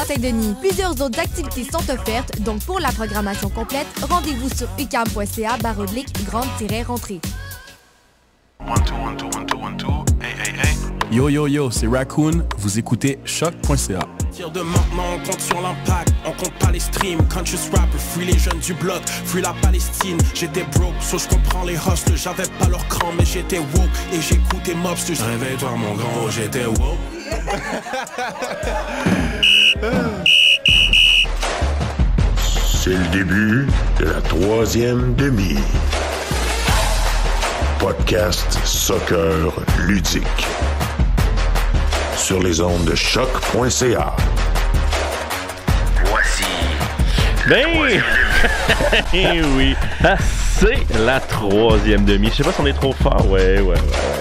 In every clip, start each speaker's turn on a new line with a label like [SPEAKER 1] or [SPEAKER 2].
[SPEAKER 1] Saint-Denis. Plusieurs autres activités sont offertes, donc pour la programmation complète, rendez-vous sur uqam.ca/grande-rentrée.
[SPEAKER 2] Yo yo yo, c'est Raccoon, vous écoutez choc.ca.
[SPEAKER 3] De maintenant, on compte sur l'impact, on compte pas les streams. Conscious rapper, free les jeunes du bloc, free la Palestine. J'étais broke, so je comprends les hustles. J'avais pas leur cran, mais j'étais woke. Et j'écoutais Mobster. Réveille-toi, mon grand, j'étais woke.
[SPEAKER 4] C'est le début de la troisième demi. Podcast soccer ludique. Sur les ondes de choc.ca. Voici.
[SPEAKER 5] Ben oui, c'est la troisième demi. Je sais pas si on est trop fort. Ouais.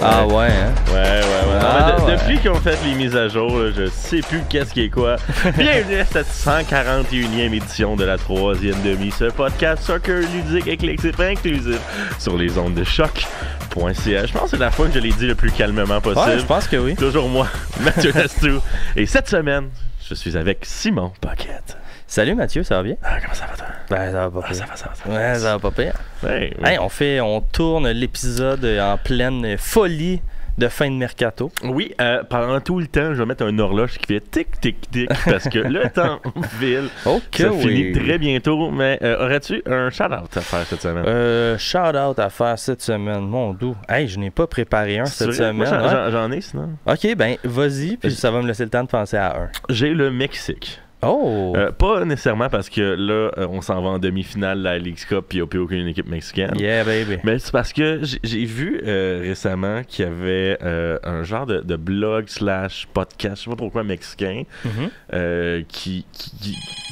[SPEAKER 6] Ah ouais, hein?
[SPEAKER 5] Ouais.
[SPEAKER 6] Ah,
[SPEAKER 5] Depuis qu'ils ont fait les mises à jour, là, je sais plus qu'est-ce qui est quoi. Bienvenue à cette 141e édition de la troisième demi. Ce podcast soccer ludique, éclectique et inclusif sur les ondes de choc.ca. Je pense que c'est la fois que je l'ai dit le plus calmement possible.
[SPEAKER 6] Ouais, je pense que oui.
[SPEAKER 5] Toujours moi, Mathieu Nastou. Et cette semaine, je suis avec Simon Paquette.
[SPEAKER 6] Salut Mathieu, ça va bien?
[SPEAKER 5] Ah, comment ça va toi?
[SPEAKER 6] Ben, ça va pas pire.
[SPEAKER 5] Ça va.
[SPEAKER 6] Ouais, ça va pas pire.
[SPEAKER 5] Ouais.
[SPEAKER 6] Hey, on tourne l'épisode en pleine folie de fin de mercato.
[SPEAKER 5] Oui, pendant tout le temps, je vais mettre un horloge qui fait tic parce que le temps file. Ça finit très bientôt. Mais aurais-tu un shout-out à faire cette semaine?
[SPEAKER 6] Shout-out à faire cette semaine, mon doux. Hey, je n'ai pas préparé un cette semaine.
[SPEAKER 5] Moi, j'en ai sinon.
[SPEAKER 6] Ok, ben vas-y, puis ça va me laisser le temps de penser à un.
[SPEAKER 5] J'ai le Mexique.
[SPEAKER 6] Oh!
[SPEAKER 5] Pas nécessairement parce que là, on s'en va en demi-finale de la Leagues Cup puis il n'y a plus aucune équipe mexicaine.
[SPEAKER 6] Yeah, baby.
[SPEAKER 5] Mais c'est parce que j'ai vu récemment qu'il y avait un genre de blog / podcast, je sais pas trop quoi, mexicain, qui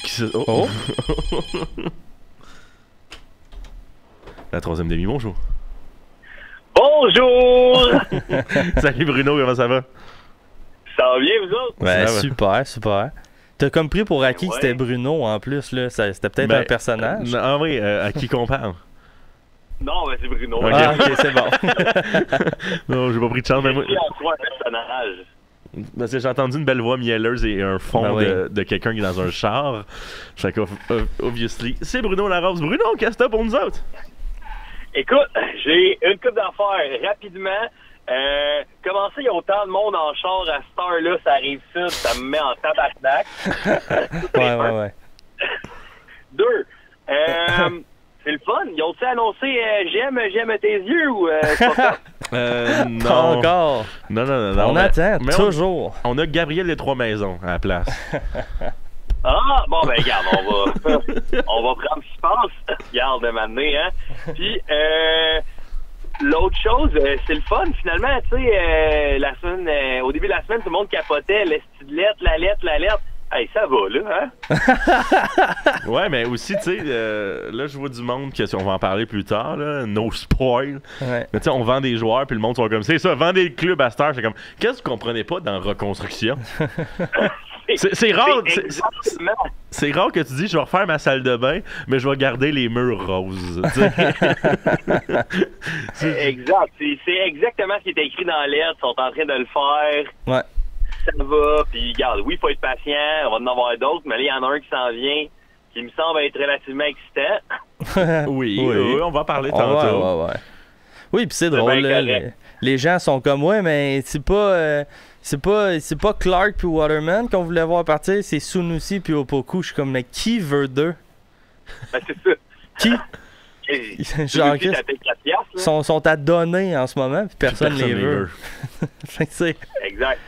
[SPEAKER 5] se... Oh! La troisième demi, bonjour.
[SPEAKER 7] Bonjour!
[SPEAKER 5] Salut Bruno, comment ça va?
[SPEAKER 7] Ça va bien, vous autres?
[SPEAKER 6] Ben,
[SPEAKER 5] va.
[SPEAKER 6] super. T'as comme pris pour acquis que c'était Bruno en plus, là. C'était peut-être un personnage.
[SPEAKER 5] Ah oui, à qui qu'on parle?
[SPEAKER 7] Non, mais c'est Bruno.
[SPEAKER 5] Okay.
[SPEAKER 6] Ah, ok, c'est bon.
[SPEAKER 5] Non, j'ai pas pris de chance.
[SPEAKER 7] C'est en soi un personnage.
[SPEAKER 5] Parce que j'ai entendu une belle voix mielleuse et un fond de quelqu'un qui est dans un char. Fait que, obviously, c'est Bruno Larose. Bruno, qu'est-ce que t'as pour nous autres?
[SPEAKER 7] Écoute, j'ai une couple d'affaires rapidement. Commencer, il y a autant de monde en char à cette heure-là, ça arrive ça me met en tabarnak.
[SPEAKER 6] Ouais.
[SPEAKER 7] 2. C'est le fun. Ils ont-ils annoncé j'aime tes yeux ou c'est pas ça?
[SPEAKER 5] Non.
[SPEAKER 6] Pas encore.
[SPEAKER 5] Non.
[SPEAKER 6] On attend, toujours.
[SPEAKER 5] On a Gabriel des Trois-Maisons à la place.
[SPEAKER 7] Ah, bon, ben, regarde, on va prendre ce qui se passe. Regarde, maintenant, hein. Puis, l'autre chose, c'est le fun, finalement, tu sais, la semaine, au début de la semaine, tout le monde capotait, la lettre. Hey, ça va, là, hein?
[SPEAKER 5] Ouais, mais aussi, tu sais, là, je vois du monde, on va en parler plus tard, là, no spoil.
[SPEAKER 6] Ouais.
[SPEAKER 5] Mais tu sais, on vend des joueurs, puis le monde sont comme, c'est ça, vendez le club à cette heure. C'est comme, qu'est-ce que vous comprenez pas dans reconstruction? C'est rare. C'est rare que tu dis je vais refaire ma salle de bain, mais je vais garder les murs roses.
[SPEAKER 7] Exact. C'est exactement ce qui était écrit dans la lettre. Ils sont en train de le faire.
[SPEAKER 6] Ouais.
[SPEAKER 7] Ça va. Puis, regarde, oui, il faut être patient. On va en avoir d'autres. Mais là, il y en a un qui s'en vient qui me semble être relativement excitant.
[SPEAKER 5] Oui, on va parler tantôt.
[SPEAKER 6] Ouais. Oui, puis c'est drôle. Là, les gens sont comme, ouais, mais c'est pas Clark puis Waterman qu'on voulait voir partir, c'est Sunusi puis Opoku. Je suis comme, mais qui veut d'eux?
[SPEAKER 7] Ben, c'est ça.
[SPEAKER 6] Qui? Genre, sont à donner en ce moment, puis personne les veut. Fait que c'est...
[SPEAKER 7] Exact.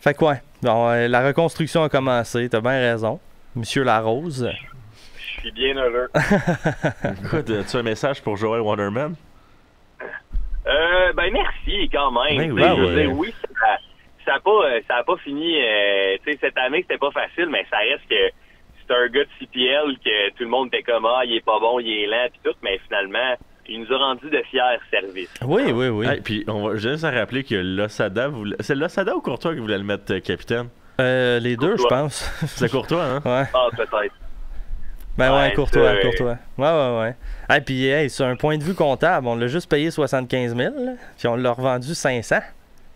[SPEAKER 6] Fait que ouais, bon, la reconstruction a commencé, t'as bien raison. Monsieur Larose.
[SPEAKER 7] Je suis bien heureux.
[SPEAKER 5] Écoute, as-tu un message pour Joël Waterman?
[SPEAKER 7] Ben merci quand même.
[SPEAKER 5] Oui,
[SPEAKER 7] ça a pas fini. Cette année c'était pas facile, mais ça reste que c'est un gars de CPL que tout le monde était comme il est pas bon, il est lent puis tout, mais finalement il nous a rendu de fiers services.
[SPEAKER 6] Oui.
[SPEAKER 5] Hey, puis on va juste à rappeler que Losada c'est Losada ou Courtois qui voulait le mettre capitaine?
[SPEAKER 6] Les deux, je pense.
[SPEAKER 5] C'est Courtois, hein?
[SPEAKER 6] Ouais.
[SPEAKER 7] Ah, peut-être.
[SPEAKER 6] Ben ouais, Courtois. Ouais. Hey, puis sur un point de vue comptable, on l'a juste payé 75 000, là, puis on l'a revendu 500.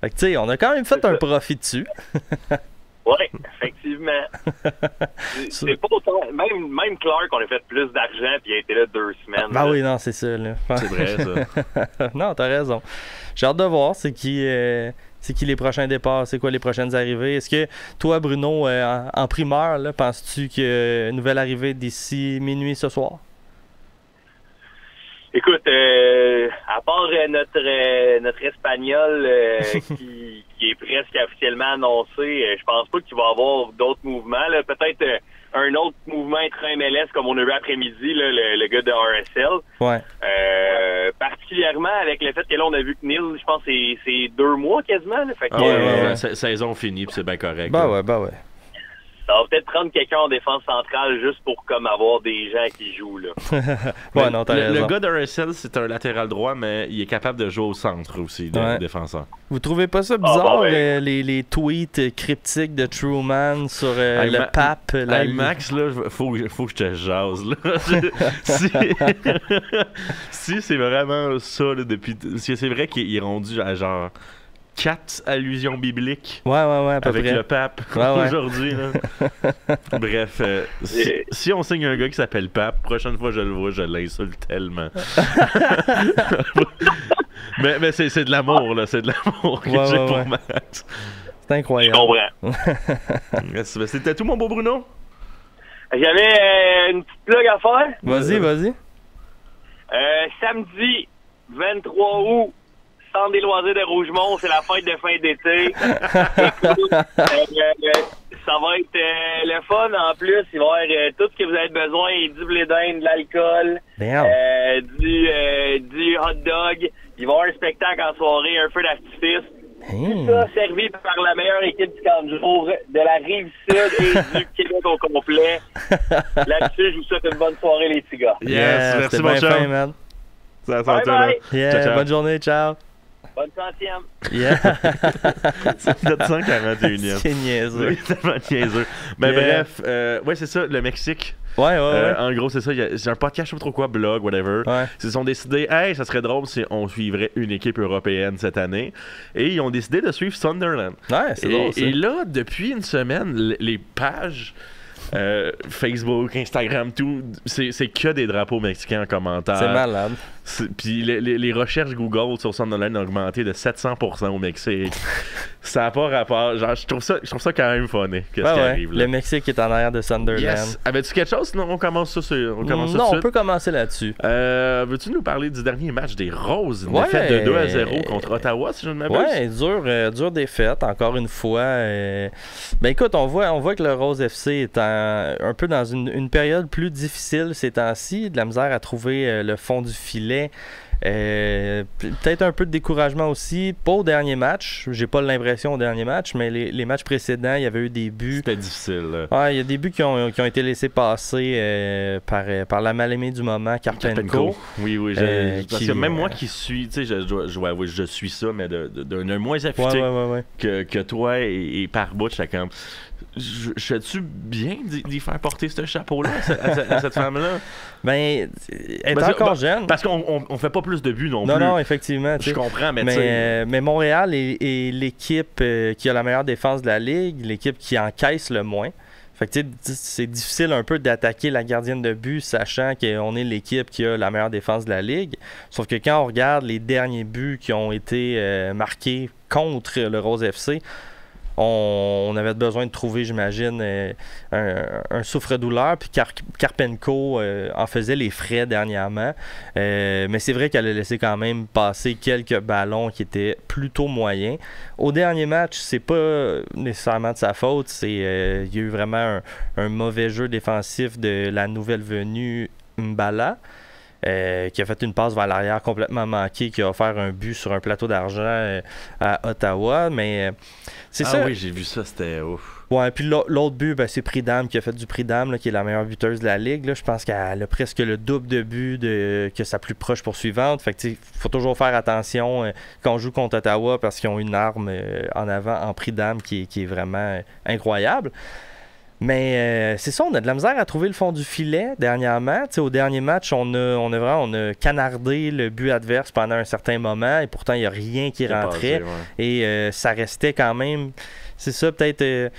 [SPEAKER 6] Fait que tu sais, on a quand même fait un profit dessus.
[SPEAKER 7] Oui, effectivement. C'est pas autant. Même Clark, on a fait plus d'argent puis il a été là 2 semaines.
[SPEAKER 6] Ben oui, non, c'est ça. Là.
[SPEAKER 5] C'est vrai, ça.
[SPEAKER 6] Non, t'as raison. J'ai hâte de voir c'est qui les prochains départs, c'est quoi les prochaines arrivées. Est-ce que toi, Bruno, en primeur, là, penses-tu qu'il y a une nouvelle arrivée d'ici minuit ce soir?
[SPEAKER 7] Écoute, à part notre Espagnol qui est presque officiellement annoncé, je pense pas qu'il va y avoir d'autres mouvements. Là. Peut-être un autre mouvement intra-MLS comme on a eu après-midi, là, le gars de RSL.
[SPEAKER 6] Ouais.
[SPEAKER 7] Particulièrement avec le fait que là, on a vu que Neil, je pense que c'est 2 mois quasiment. Là. Fait que,
[SPEAKER 5] ouais. Saison finie, puis c'est bien correct.
[SPEAKER 6] Ben ouais.
[SPEAKER 7] ça va peut-être prendre quelqu'un en défense centrale juste pour comme avoir des gens qui jouent. Là.
[SPEAKER 6] Ouais, non, t'as raison.
[SPEAKER 5] Le gars de RSL, c'est un latéral droit, mais il est capable de jouer au centre aussi, de défenseur.
[SPEAKER 6] Vous trouvez pas ça bizarre, les tweets cryptiques de Truman sur le pape?
[SPEAKER 5] Max, là, faut que je te jase. Là. si c'est vraiment ça, là, depuis... C'est vrai qu'il est rendu à genre 4 allusions bibliques
[SPEAKER 6] à peu
[SPEAKER 5] avec
[SPEAKER 6] près.
[SPEAKER 5] le pape aujourd'hui. Là. Bref, si on signe un gars qui s'appelle Pape, prochaine fois je le vois, je l'insulte tellement. mais c'est de l'amour, là. C'est de l'amour que j'ai pour Max.
[SPEAKER 6] C'est incroyable.
[SPEAKER 7] Je comprends.
[SPEAKER 5] C'était tout, mon beau Bruno?
[SPEAKER 7] J'avais une petite plug à faire.
[SPEAKER 6] Vas-y.
[SPEAKER 7] Samedi 23 août, Centre des loisirs de Rougemont, c'est la fête de fin d'été. Écoute, ça va être le fun en plus. Il va y avoir tout ce que vous avez besoin, du blé d'Inde, de l'alcool, du hot dog. Il va y avoir un spectacle en soirée, un feu d'artifice. Tout ça servi par la meilleure équipe du camp de jour de la Rive-Sud et du Québec au complet. Là-dessus, je vous souhaite une bonne soirée, les petits gars.
[SPEAKER 5] Yes, merci mon chum.
[SPEAKER 6] Man.
[SPEAKER 5] Ça
[SPEAKER 7] bye.
[SPEAKER 6] Yeah, bonne journée, ciao.
[SPEAKER 7] Bonne centième.
[SPEAKER 6] Yeah.
[SPEAKER 5] C'est notre 141e.
[SPEAKER 6] C'est niaiseux.
[SPEAKER 5] C'est tellement niaiseux. Mais bref, c'est ça, le Mexique.
[SPEAKER 6] Ouais.
[SPEAKER 5] En gros, c'est ça. C'est un podcast, je sais pas trop quoi, blog, whatever.
[SPEAKER 6] Ouais.
[SPEAKER 5] Ils se sont décidés, ça serait drôle si on suivrait une équipe européenne cette année. Et ils ont décidé de suivre Sunderland.
[SPEAKER 6] Ouais, c'est drôle.
[SPEAKER 5] Et là, depuis une semaine, les pages Facebook, Instagram, tout, c'est que des drapeaux mexicains en commentaire.
[SPEAKER 6] C'est malade.
[SPEAKER 5] Puis les recherches Google sur Sunderland ont augmenté de 700% au Mexique. Ça n'a pas rapport. Genre, je trouve ça quand même funny. Qu'est-ce qui arrive là.
[SPEAKER 6] Le Mexique est en arrière de Sunderland.
[SPEAKER 5] Yes. Avais-tu quelque chose? Sinon, on commence ça sur.
[SPEAKER 6] Non, on peut commencer là-dessus.
[SPEAKER 5] Veux-tu nous parler du dernier match des Roses? Une défaite de 2-0 contre Ottawa, si je ne m'abuse?
[SPEAKER 6] Ouais, dure défaite, encore une fois. Ben écoute, on voit que le Rose FC est un peu dans une période plus difficile ces temps-ci. De la misère à trouver le fond du filet. Peut-être un peu de découragement aussi, pas au dernier match, j'ai pas l'impression au dernier match, mais les matchs précédents, il y avait eu des buts.
[SPEAKER 5] C'était difficile.
[SPEAKER 6] Il y a des buts qui ont été laissés passer par la mal-aimée du moment, Karpenko.
[SPEAKER 5] Oui, parce que même moi qui suis, tu sais, je suis ça, mais d'un moins affûté que toi et par bout, j'étais comme... Je suis-tu bien d'y faire porter ce chapeau-là à cette femme-là? Ben, elle est encore jeune. Parce qu'on fait pas plus de buts non plus. Non, effectivement. Je comprends, mais Montréal est l'équipe qui a la meilleure défense de la Ligue, l'équipe qui encaisse le moins. Fait que c'est difficile un peu d'attaquer la gardienne de but, sachant qu'on est l'équipe qui a la meilleure défense de la Ligue. Sauf que quand on regarde les derniers buts qui ont été marqués contre le Rose FC, on avait besoin de trouver, j'imagine, un souffre-douleur. Puis Karpenko en faisait les frais dernièrement. Mais c'est vrai qu'elle a laissé quand même passer quelques ballons qui étaient plutôt moyens. Au dernier match, c'est pas nécessairement de sa faute. Il y a eu vraiment un mauvais jeu défensif de la nouvelle venue Mbala. Qui a fait une passe vers l'arrière complètement manquée, qui a offert un but sur un plateau d'argent à Ottawa. Mais c'est ça. Ah oui, j'ai vu ça, c'était ouf. Ouais, puis l'autre but, c'est Pridham qui a fait du Pridham, qui est la meilleure buteuse de la Ligue. Là. Je pense qu'elle a presque le double de buts que sa plus proche poursuivante. Fait que faut toujours faire attention quand on joue contre Ottawa parce qu'ils ont une arme en avant en Pridham qui est vraiment incroyable. Mais c'est ça, on a de la misère à trouver le fond du filet dernièrement. T'sais, au dernier match, on a canardé le but adverse pendant un certain moment et pourtant il n'y a rien qui rentrait. Et ça restait quand même, c'est ça, peut-être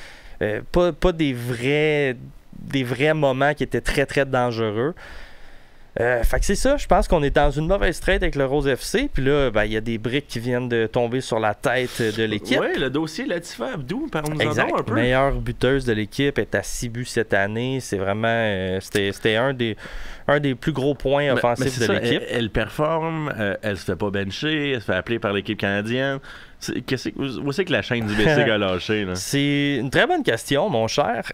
[SPEAKER 6] pas des vrais moments qui étaient très, très dangereux. Fait que c'est ça, je pense qu'on est dans une mauvaise trade avec le Rose FC, puis là, il y a des briques qui viennent de tomber sur la tête de l'équipe.
[SPEAKER 5] Oui, le dossier Latifa Abdou, parle-nous
[SPEAKER 6] exact.
[SPEAKER 5] un peu.
[SPEAKER 6] Meilleure buteuse de l'équipe, est à 6 buts cette année, c'est vraiment, c'était un des plus gros points offensifs de l'équipe.
[SPEAKER 5] Elle performe, elle se fait pas bencher, elle se fait appeler par l'équipe canadienne. Où c'est que la chaîne du BC a lâché? Là?
[SPEAKER 6] C'est une très bonne question, mon cher.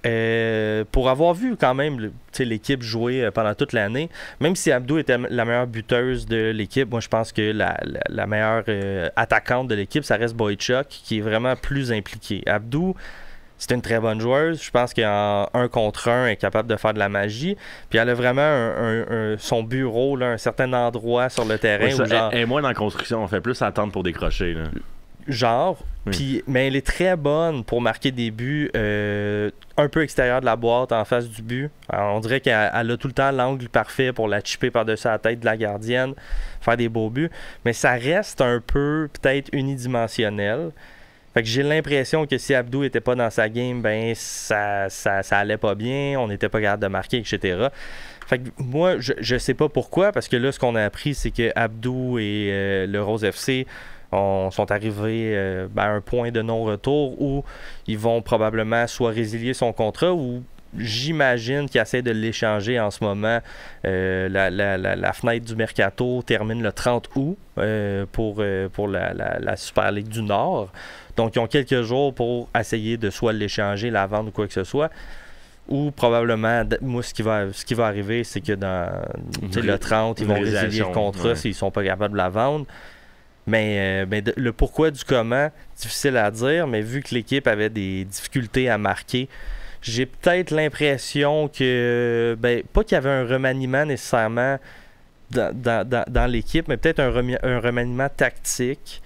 [SPEAKER 6] Pour avoir vu quand même l'équipe jouer pendant toute l'année, même si Abdou était la meilleure buteuse de l'équipe, moi je pense que la meilleure attaquante de l'équipe, ça reste Boychuk, qui est vraiment plus impliqué. Abdou, c'est une très bonne joueuse. Je pense qu'en 1 contre 1, elle est capable de faire de la magie. Puis elle a vraiment son bureau, là, un certain endroit sur le terrain.
[SPEAKER 5] Oui, ça,
[SPEAKER 6] où genre,
[SPEAKER 5] elle est moins dans la construction, on fait plus attendre pour décrocher. Là.
[SPEAKER 6] Genre,
[SPEAKER 5] oui.
[SPEAKER 6] Mais elle est très bonne pour marquer des buts un peu extérieur de la boîte, en face du but. Alors, on dirait qu'elle a tout le temps l'angle parfait pour la chipper par-dessus la tête de la gardienne, faire des beaux buts. Mais ça reste un peu peut-être unidimensionnel. Fait que j'ai l'impression que si Abdou était pas dans sa game, ben ça allait pas bien, on n'était pas capable de marquer, etc. Fait que moi, je sais pas pourquoi, parce que là, ce qu'on a appris, c'est que Abdou et le Rose FC sont arrivés à un point de non-retour où ils vont probablement soit résilier son contrat ou j'imagine qu'ils essaient de l'échanger en ce moment. La fenêtre du Mercato termine le 30 août pour la Super League du Nord. Donc, ils ont quelques jours pour essayer de soit l'échanger, la vendre ou quoi que ce soit. Ou probablement, moi, ce qui va arriver, c'est que dans le 30, ils vont résilier le contrat s'ils ne sont pas capables de la vendre. Mais le pourquoi du comment, difficile à dire, mais vu que l'équipe avait des difficultés à marquer, j'ai peut-être l'impression que, pas qu'il y avait un remaniement nécessairement dans l'équipe, mais peut-être un remaniement tactique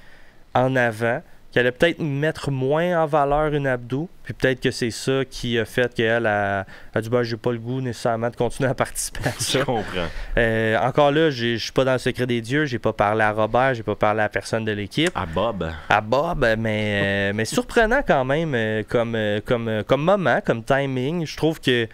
[SPEAKER 6] en avant, qui allait peut-être mettre moins en valeur une Abdou, puis peut-être que c'est ça qui a fait qu'elle a dit j'ai pas le goût nécessairement de continuer à participer à ça.
[SPEAKER 5] Je comprends.
[SPEAKER 6] Encore là, je suis pas dans le secret des dieux, j'ai pas parlé à Robert, j'ai pas parlé à personne de l'équipe.
[SPEAKER 5] À Bob,
[SPEAKER 6] mais surprenant quand même comme moment, comme timing. Je trouve que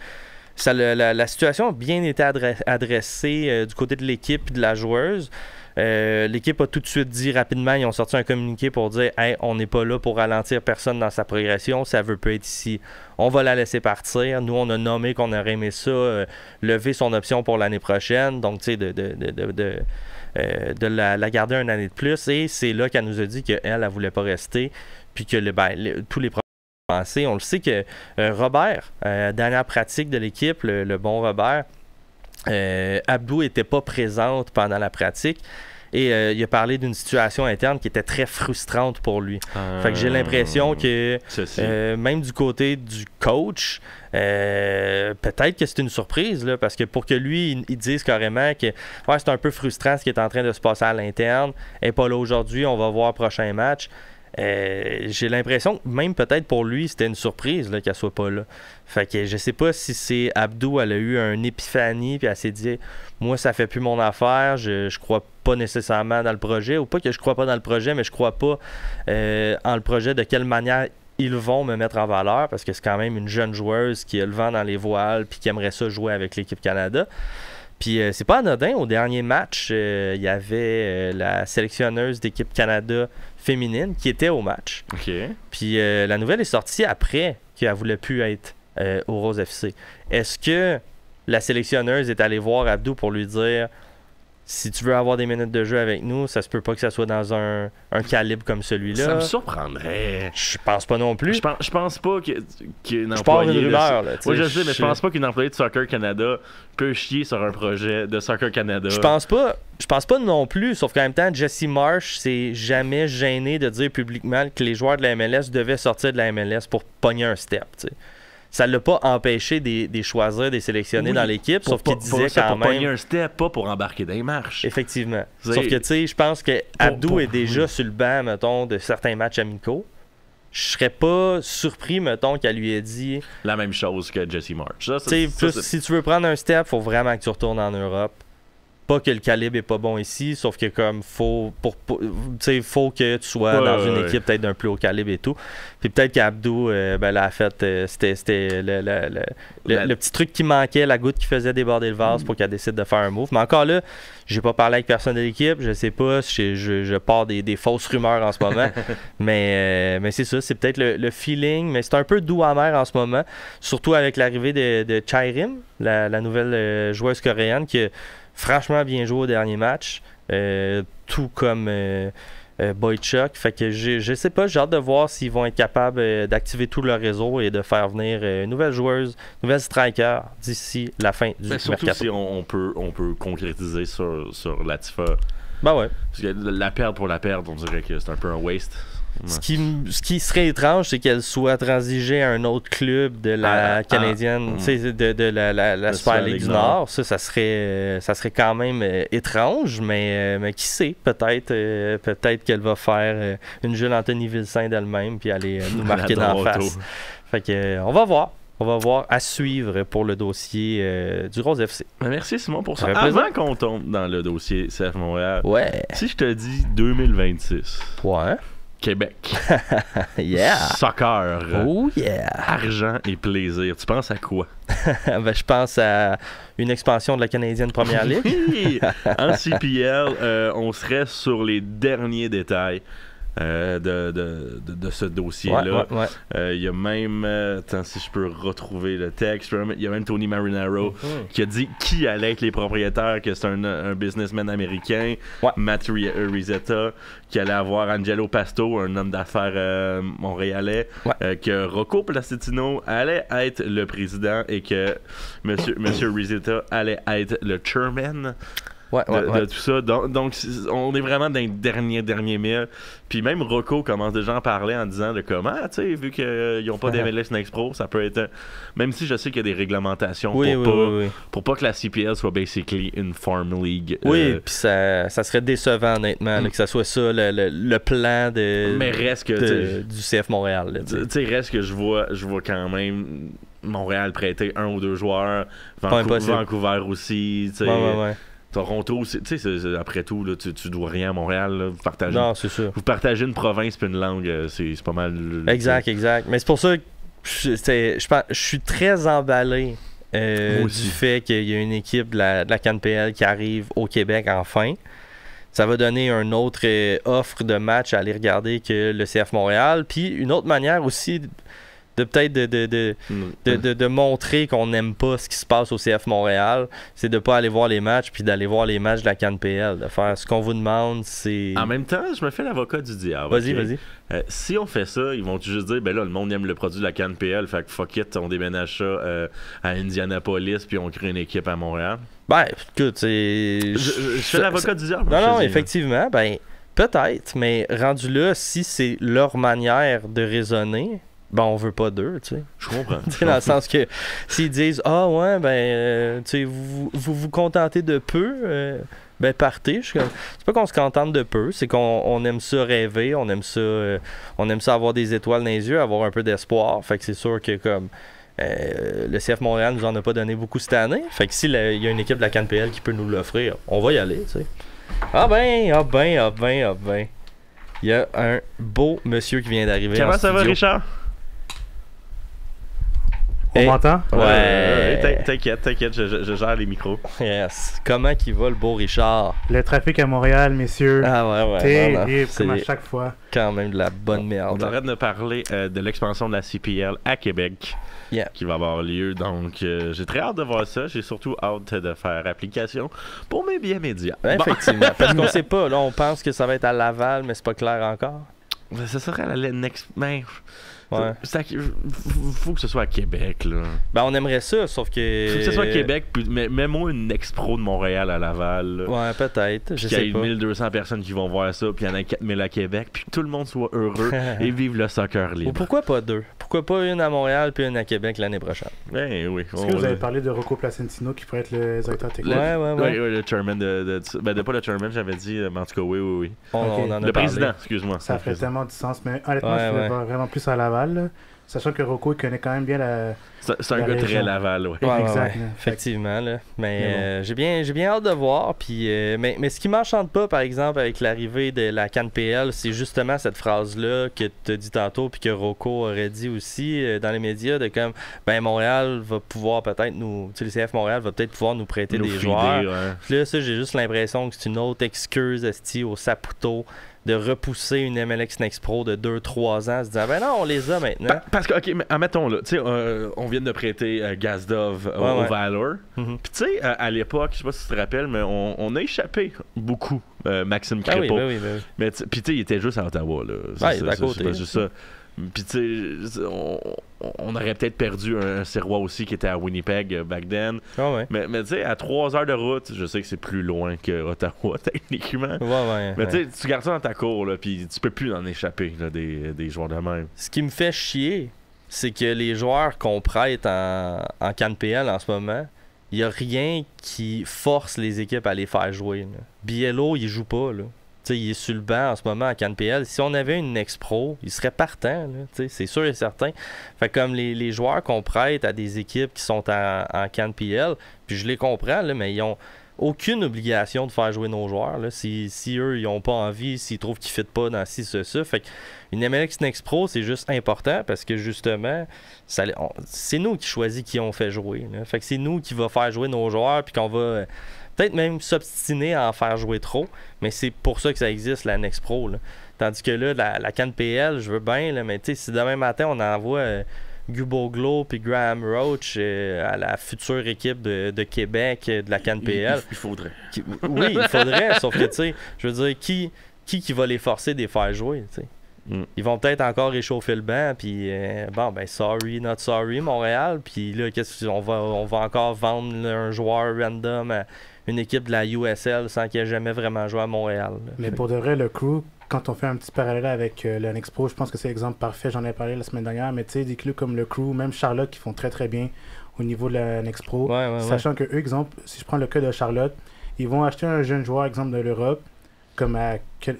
[SPEAKER 6] la situation a bien été adressée du côté de l'équipe et de la joueuse. L'équipe a tout de suite dit rapidement, ils ont sorti un communiqué pour dire hey, on n'est pas là pour ralentir personne dans sa progression, ça veut pas être ici, on va la laisser partir. Nous on a nommé qu'on aurait aimé ça, lever son option pour l'année prochaine, donc tu sais de la garder une année de plus, et c'est là qu'elle nous a dit qu'elle voulait pas rester, puis que tous les pensés, on le sait que Robert, dernière pratique de l'équipe, le bon Robert, Abdou n'était pas présente pendant la pratique et il a parlé d'une situation interne qui était très frustrante pour lui. Fait que j'ai l'impression que même du côté du coach, peut-être que c'est une surprise là, parce que pour que lui il dise carrément que c'est un peu frustrant ce qui est en train de se passer à l'interne, elle n'est pas là aujourd'hui, on va voir prochain match. J'ai l'impression que même peut-être pour lui c'était une surprise là, qu'elle soit pas là. Fait que je sais pas si c'est Abdou, elle a eu un épiphanie puis elle s'est dit moi ça fait plus mon affaire, je crois pas nécessairement dans le projet, ou pas que je crois pas dans le projet, mais je crois pas en le projet, de quelle manière ils vont me mettre en valeur, parce que c'est quand même une jeune joueuse qui a le vent dans les voiles puis qui aimerait ça jouer avec l'équipe Canada. Puis c'est pas anodin, au dernier match, il y avait la sélectionneuse d'équipe Canada féminine qui était au match.
[SPEAKER 5] Okay.
[SPEAKER 6] Puis la nouvelle est sortie après qu'elle voulait plus être au Rose FC. Est-ce que la sélectionneuse est allée voir Abdou pour lui dire si tu veux avoir des minutes de jeu avec nous, ça se peut pas que ça soit dans un calibre comme celui-là?
[SPEAKER 5] Ça me surprendrait.
[SPEAKER 6] Je pense pas non plus.
[SPEAKER 5] Je pense pas qu'une
[SPEAKER 6] je parle d'une rumeur. Là,
[SPEAKER 5] oui, je sais, mais je pense pas qu'une employée de Soccer Canada peut chier sur un projet de Soccer Canada.
[SPEAKER 6] Je pense pas non plus, sauf qu'en même temps, Jesse Marsh s'est jamais gêné de dire publiquement que les joueurs de la MLS devaient sortir de la MLS pour pogner un step, t'sais. Ça ne l'a pas empêché des choisir, des sélectionner dans l'équipe, sauf qu'il disait quand même...
[SPEAKER 5] Pour pogner un step, pas pour embarquer dans les marches.
[SPEAKER 6] Effectivement. Sauf que, tu sais, je pense que Abdou est déjà sur le banc, mettons, de certains matchs amicaux. Je serais pas surpris, mettons, qu'elle lui ait dit...
[SPEAKER 5] La même chose que Jesse Marsh.
[SPEAKER 6] Si tu veux prendre un step, il faut vraiment que tu retournes en Europe. Pas que le calibre est pas bon ici, sauf que comme faut que tu sois dans une équipe peut-être d'un plus haut calibre et tout. Puis peut-être qu'Abdou, là, a fait, c'était le petit truc qui manquait, la goutte qui faisait déborder le vase pour qu'elle décide de faire un move. Mais encore là, j'ai pas parlé avec personne de l'équipe, je sais pas, je pars des fausses rumeurs en ce moment. mais c'est ça, c'est peut-être le feeling, mais c'est un peu doux amer en ce moment. Surtout avec l'arrivée de Chairim, la nouvelle joueuse coréenne qui a franchement bien joué au dernier match, tout comme Boychuk. Fait que je sais pas, j'ai hâte de voir s'ils vont être capables d'activer tout leur réseau et de faire venir une nouvelle joueuse, nouvelle striker d'ici la fin du
[SPEAKER 5] surtout
[SPEAKER 6] mercato.
[SPEAKER 5] si on peut concrétiser sur Latifa.
[SPEAKER 6] Ben ouais.
[SPEAKER 5] Parce que la perdre pour la perdre, on dirait que c'est un peu un waste.
[SPEAKER 6] Ce qui serait étrange, c'est qu'elle soit transigée à un autre club de la canadienne, de la Super League du Nord. Ça serait quand même étrange, mais qui sait, peut-être qu'elle va faire une jeune Anthony Vilsaint d'elle-même puis aller nous marquer dans la face. Fait que on va voir. On va voir à suivre pour le dossier du Rose FC.
[SPEAKER 5] Merci Simon pour ça. Avant qu'on tombe dans le dossier CF Montréal, si je te dis 2026.
[SPEAKER 6] Ouais.
[SPEAKER 5] Québec.
[SPEAKER 6] Yeah.
[SPEAKER 5] Soccer.
[SPEAKER 6] Oh yeah.
[SPEAKER 5] Argent et plaisir. Tu penses à quoi?
[SPEAKER 6] Je pense à une expansion de la Canadienne Première Ligue.
[SPEAKER 5] Oui. En CPL, on serait sur les derniers détails de ce dossier-là. Il y a même, attends si je peux retrouver le texte, il y a même Tony Marinaro qui a dit qui allait être les propriétaires, que c'est un businessman américain, Matt Rizzetta, qui allait avoir Angelo Pasto, un homme d'affaires montréalais, que Rocco Placitino allait être le président et que Monsieur Rizzetta allait être le chairman. De tout ça. Donc, on est vraiment dans les derniers milles. Puis même Rocco commence déjà à en parler en disant de comment, tu sais, vu qu'ils n'ont pas d'MLS Next Pro, ça peut être. Même si je sais qu'il y a des réglementations pour pas que la CPL soit basically une farm league.
[SPEAKER 6] Oui, puis ça serait décevant, honnêtement, là, que ça soit ça le plan
[SPEAKER 5] mais reste que,
[SPEAKER 6] du CF Montréal.
[SPEAKER 5] Tu sais, reste que je vois quand même Montréal prêter un ou deux joueurs, Vancouver aussi, tu sais. Toronto, tu sais, après tout, là, tu dois rien à Montréal. Là, vous partagez une province et une langue, c'est pas mal.
[SPEAKER 6] Exact. Mais c'est pour ça que je suis très emballé du fait qu'il y a une équipe de la CanPL qui arrive au Québec enfin. Ça va donner une autre offre de match à aller regarder que le CF Montréal. Puis une autre manière aussi de peut-être de montrer qu'on n'aime pas ce qui se passe au CF Montréal, c'est de pas aller voir les matchs puis d'aller voir les matchs de la CanPL, de faire ce qu'on vous demande, c'est...
[SPEAKER 5] En même temps, je me fais l'avocat du diable.
[SPEAKER 6] Vas-y.
[SPEAKER 5] Si on fait ça, ils vont juste dire, ben là, le monde aime le produit de la CanPL, fait que fuck it, on déménage ça à Indianapolis puis on crée une équipe à Montréal.
[SPEAKER 6] Ben, écoute, c'est...
[SPEAKER 5] Je fais l'avocat du diable.
[SPEAKER 6] Non, effectivement, ben, peut-être, mais rendu là, si c'est leur manière de raisonner... Ben, on veut pas d'eux, tu sais.
[SPEAKER 5] Je comprends.
[SPEAKER 6] Dans le sens que s'ils disent tu sais, vous contentez de peu, ben partez. C'est pas qu'on se contente de peu, c'est qu'on aime ça rêver, on aime ça avoir des étoiles dans les yeux, avoir un peu d'espoir. Fait que c'est sûr que comme le CF Montréal nous en a pas donné beaucoup cette année. Fait que s'il y a une équipe de la CanPL qui peut nous l'offrir, on va y aller, tu sais. Ah ben. Il y a un beau monsieur qui vient d'arriver.
[SPEAKER 5] Comment ça va, Richard?
[SPEAKER 8] On m'entend?
[SPEAKER 5] Ouais. T'inquiète, je gère les micros.
[SPEAKER 6] Yes. Comment qu'il va, le beau Richard?
[SPEAKER 8] Le trafic à Montréal, messieurs.
[SPEAKER 6] Ah ouais.
[SPEAKER 8] Terrible, comme à chaque fois.
[SPEAKER 6] Quand même de la bonne merde.
[SPEAKER 5] On arrête de parler de l'expansion de la CPL à Québec. Qui va avoir lieu. Donc, j'ai très hâte de voir ça. J'ai surtout hâte de faire application pour mes billets médias.
[SPEAKER 6] Effectivement. Parce qu'on sait pas. Là, on pense que ça va être à Laval, mais c'est pas clair encore.
[SPEAKER 5] Ça serait la next... Faut que ce soit à Québec, là.
[SPEAKER 6] Ben, on aimerait ça, sauf que...
[SPEAKER 5] Faut que ce soit à Québec, mais mets-moi une Expro de Montréal à Laval. Là.
[SPEAKER 6] Ouais, peut-être.
[SPEAKER 5] Je sais pas. Qu'il y a 1200 personnes qui vont voir ça, puis il y en a 4000 à Québec, puis que tout le monde soit heureux et vive le soccer libre.
[SPEAKER 6] Ou pourquoi pas deux? Pourquoi pas une à Montréal puis une à Québec l'année prochaine?
[SPEAKER 5] Ben oui.
[SPEAKER 8] Est-ce que vous avez parlé de Rocco Placentino qui pourrait être le directeur technique?
[SPEAKER 6] Ouais,
[SPEAKER 5] le chairman de pas le chairman, j'avais dit, mais en tout cas, oui.
[SPEAKER 6] On en a
[SPEAKER 5] le
[SPEAKER 6] parlé.
[SPEAKER 5] Président, excuse-moi.
[SPEAKER 8] Ça ferait tellement du sens, mais honnêtement, je voulais voir vraiment plus à Laval. Sachant que Rocco, il connaît quand même bien la...
[SPEAKER 5] C'est un gars
[SPEAKER 8] région.
[SPEAKER 5] très Laval, ouais.
[SPEAKER 8] Exact.
[SPEAKER 6] Effectivement. Là. Mais j'ai bien hâte de voir. Puis, mais ce qui m'enchante pas, par exemple, avec l'arrivée de la CAN PL, c'est justement cette phrase-là que tu as dit tantôt, puis que Rocco aurait dit aussi dans les médias, de comme, ben Montréal va pouvoir peut-être nous... Tu sais, le CF Montréal va peut-être pouvoir nous prêter des joueurs.
[SPEAKER 5] Ouais.
[SPEAKER 6] Puis là, ça, j'ai juste l'impression que c'est une autre excuse, esti, au Saputo, de repousser une MLX Next Pro de 2-3 ans, se disant, ben non, on les a maintenant.
[SPEAKER 5] Parce que, ok, mais admettons, là, tu sais, on vient de prêter Gazdov au Valor. Puis, tu sais, à l'époque, je sais pas si tu te rappelles, mais on a échappé beaucoup, Maxime Crépeau.
[SPEAKER 6] Oui.
[SPEAKER 5] Mais, puis, tu sais, il était juste à Ottawa, là.
[SPEAKER 6] C'est à côté.
[SPEAKER 5] C'est juste ça. Puis, tu sais, on aurait peut-être perdu un Sirois aussi qui était à Winnipeg back then. Mais tu sais, à 3 heures de route, je sais que c'est plus loin que Ottawa, techniquement. Mais tu sais, tu gardes ça dans ta cour, là, puis tu peux plus en échapper, là, des joueurs de même.
[SPEAKER 6] Ce qui me fait chier, c'est que les joueurs qu'on prête en CanPL en ce moment, il n'y a rien qui force les équipes à les faire jouer. Là. Biello, il joue pas, là. T'sais, il est sur le banc en ce moment à CanPL. Si on avait une Next Pro, il serait partant, c'est sûr et certain. Fait comme les joueurs qu'on prête à des équipes qui sont en CanPL, puis je les comprends, là, mais ils ont aucune obligation de faire jouer nos joueurs. Là, si eux, ils n'ont pas envie, s'ils trouvent qu'ils ne fit pas dans ci, ça. Fait qu'une MLX Next Pro, c'est juste important parce que justement, c'est nous qui choisissons qui on fait jouer. Là. Fait que c'est nous qui va faire jouer nos joueurs, puis qu'on va... peut-être même s'obstiner à en faire jouer trop, mais c'est pour ça que ça existe, la Next Pro. Là. Tandis que là, la CAN PL, je veux bien, là, mais si demain matin, on envoie Guboglo puis Graham Roach à la future équipe de Québec de la CAN PL...
[SPEAKER 5] Il faudrait.
[SPEAKER 6] Oui, il faudrait, sauf que, tu sais, je veux dire, qui va les forcer de les faire jouer, tu sais? Ils vont peut-être encore réchauffer le banc, puis sorry, not sorry, Montréal. Puis là, on va encore vendre un joueur random à une équipe de la USL sans qu'il ait jamais vraiment joué à Montréal. Là.
[SPEAKER 8] Mais pour de vrai, le crew, quand on fait un petit parallèle avec le Next Pro, je pense que c'est l'exemple parfait. J'en ai parlé la semaine dernière, mais tu sais, des clubs comme le crew, même Charlotte, qui font très très bien au niveau de la Next Pro. Sachant que eux, exemple, si je prends le cas de Charlotte, ils vont acheter un jeune joueur, exemple, de l'Europe. Comme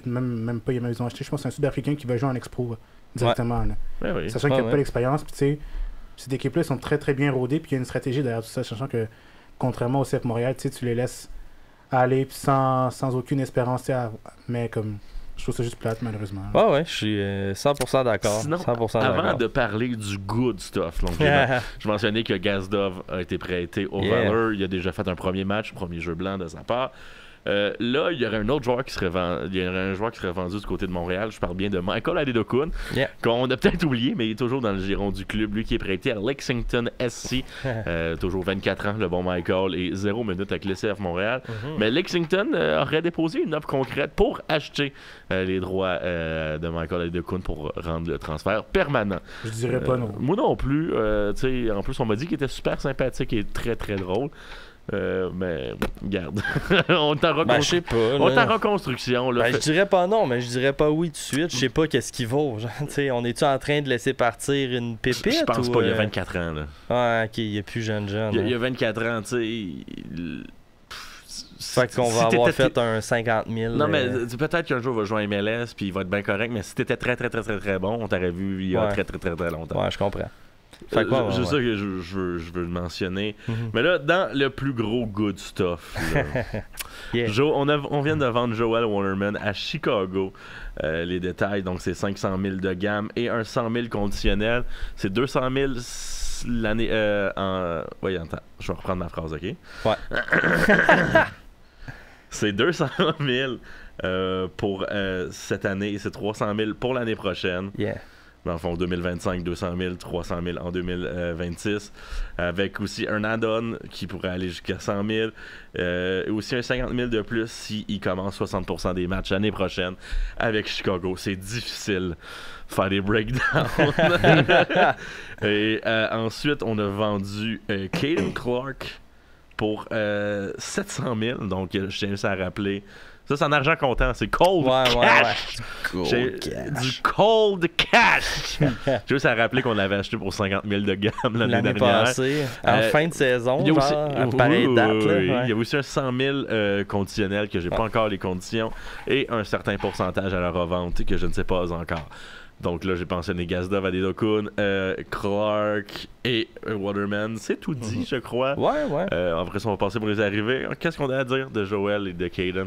[SPEAKER 8] même pas, ils ont acheté, je pense, un Sud-Africain qui va jouer en Expo directement. Là. Sachant qu'il n'y a pas d'expérience, puis tu sais, ces équipes-là sont très très bien rodées, puis il y a une stratégie derrière tout ça, sachant que contrairement au CF Montréal, tu les laisses aller sans aucune espérance, mais comme je trouve ça juste plate, malheureusement.
[SPEAKER 6] Je suis 100% d'accord.
[SPEAKER 5] Sinon,
[SPEAKER 6] 100%
[SPEAKER 5] avant de parler du good stuff, donc, je mentionnais que Gazdov a été prêté au Valor, il a déjà fait un premier match, premier jeu blanc de sa part. Là, il y aurait un autre joueur qui serait vendu. Il y aurait un joueur qui serait vendu du côté de Montréal. Je parle bien de Michael Adedokun, qu'on a peut-être oublié, mais il est toujours dans le giron du club. Lui qui est prêté à Lexington SC, toujours 24 ans, le bon Michael, et 0 minutes avec le CF Montréal. Mais Lexington aurait déposé une offre concrète pour acheter les droits de Michael Adedokun pour rendre le transfert permanent.
[SPEAKER 8] Je dirais pas non.
[SPEAKER 5] Moi non plus. En plus, on m'a dit qu'il était super sympathique et très très drôle. Mais regarde, on est en reconstruction. Là,
[SPEAKER 6] je dirais pas non, mais je dirais pas oui tout de suite. Je sais pas qu'est-ce qu'il vaut. On est-tu en train de laisser partir une pépite?
[SPEAKER 5] Je pense pas, il y a 24 ans. Là.
[SPEAKER 6] Ok, il est plus jeune.
[SPEAKER 5] Il y a 24 ans, tu sais.
[SPEAKER 6] Fait qu'on va avoir fait un 50 000.
[SPEAKER 5] Non, mais peut-être qu'un jour il va jouer à MLS puis il va être bien correct, mais si t'étais très très très très très bon, on t'aurait vu il y a très très très très longtemps.
[SPEAKER 6] Ouais, je comprends.
[SPEAKER 5] C'est ça que je veux le mentionner. Mais là, dans le plus gros good stuff, là, on vient de vendre Joel Waterman à Chicago. Les détails, donc c'est 500 000 de gamme et un 100 000 conditionnel. C'est 200 000 l'année Oui, attends, je vais reprendre ma phrase, ok?
[SPEAKER 6] Ouais.
[SPEAKER 5] C'est 200 000 pour cette année et c'est 300 000 pour l'année prochaine. Dans le fond, 2025, 200 000, 300 000 en 2026. Avec aussi un add-on qui pourrait aller jusqu'à 100 000. Et aussi un 50 000 de plus s'il commence 60% des matchs l'année prochaine avec Chicago. C'est difficile de faire des breakdowns. Et ensuite, on a vendu Caden Clark pour 700 000. Donc, je tiens juste à rappeler... Ça, c'est en argent comptant. C'est cold cash. Du cold cash. J'ai juste à rappeler qu'on l'avait acheté pour 50 000 de gamme l'année dernière.
[SPEAKER 6] Passée, en fin de saison, à pareille date.
[SPEAKER 5] Il y a aussi un 100 000 conditionnel que j'ai pas encore les conditions et un certain pourcentage à la revente que je ne sais pas encore. Donc là, j'ai pensionné Gazdov, Adedokun, Clark et Waterman. C'est tout dit, je crois.
[SPEAKER 6] Ouais.
[SPEAKER 5] Après ça, on va passer pour les arrivées. Qu'est-ce qu'on a à dire de Joel et de Caden?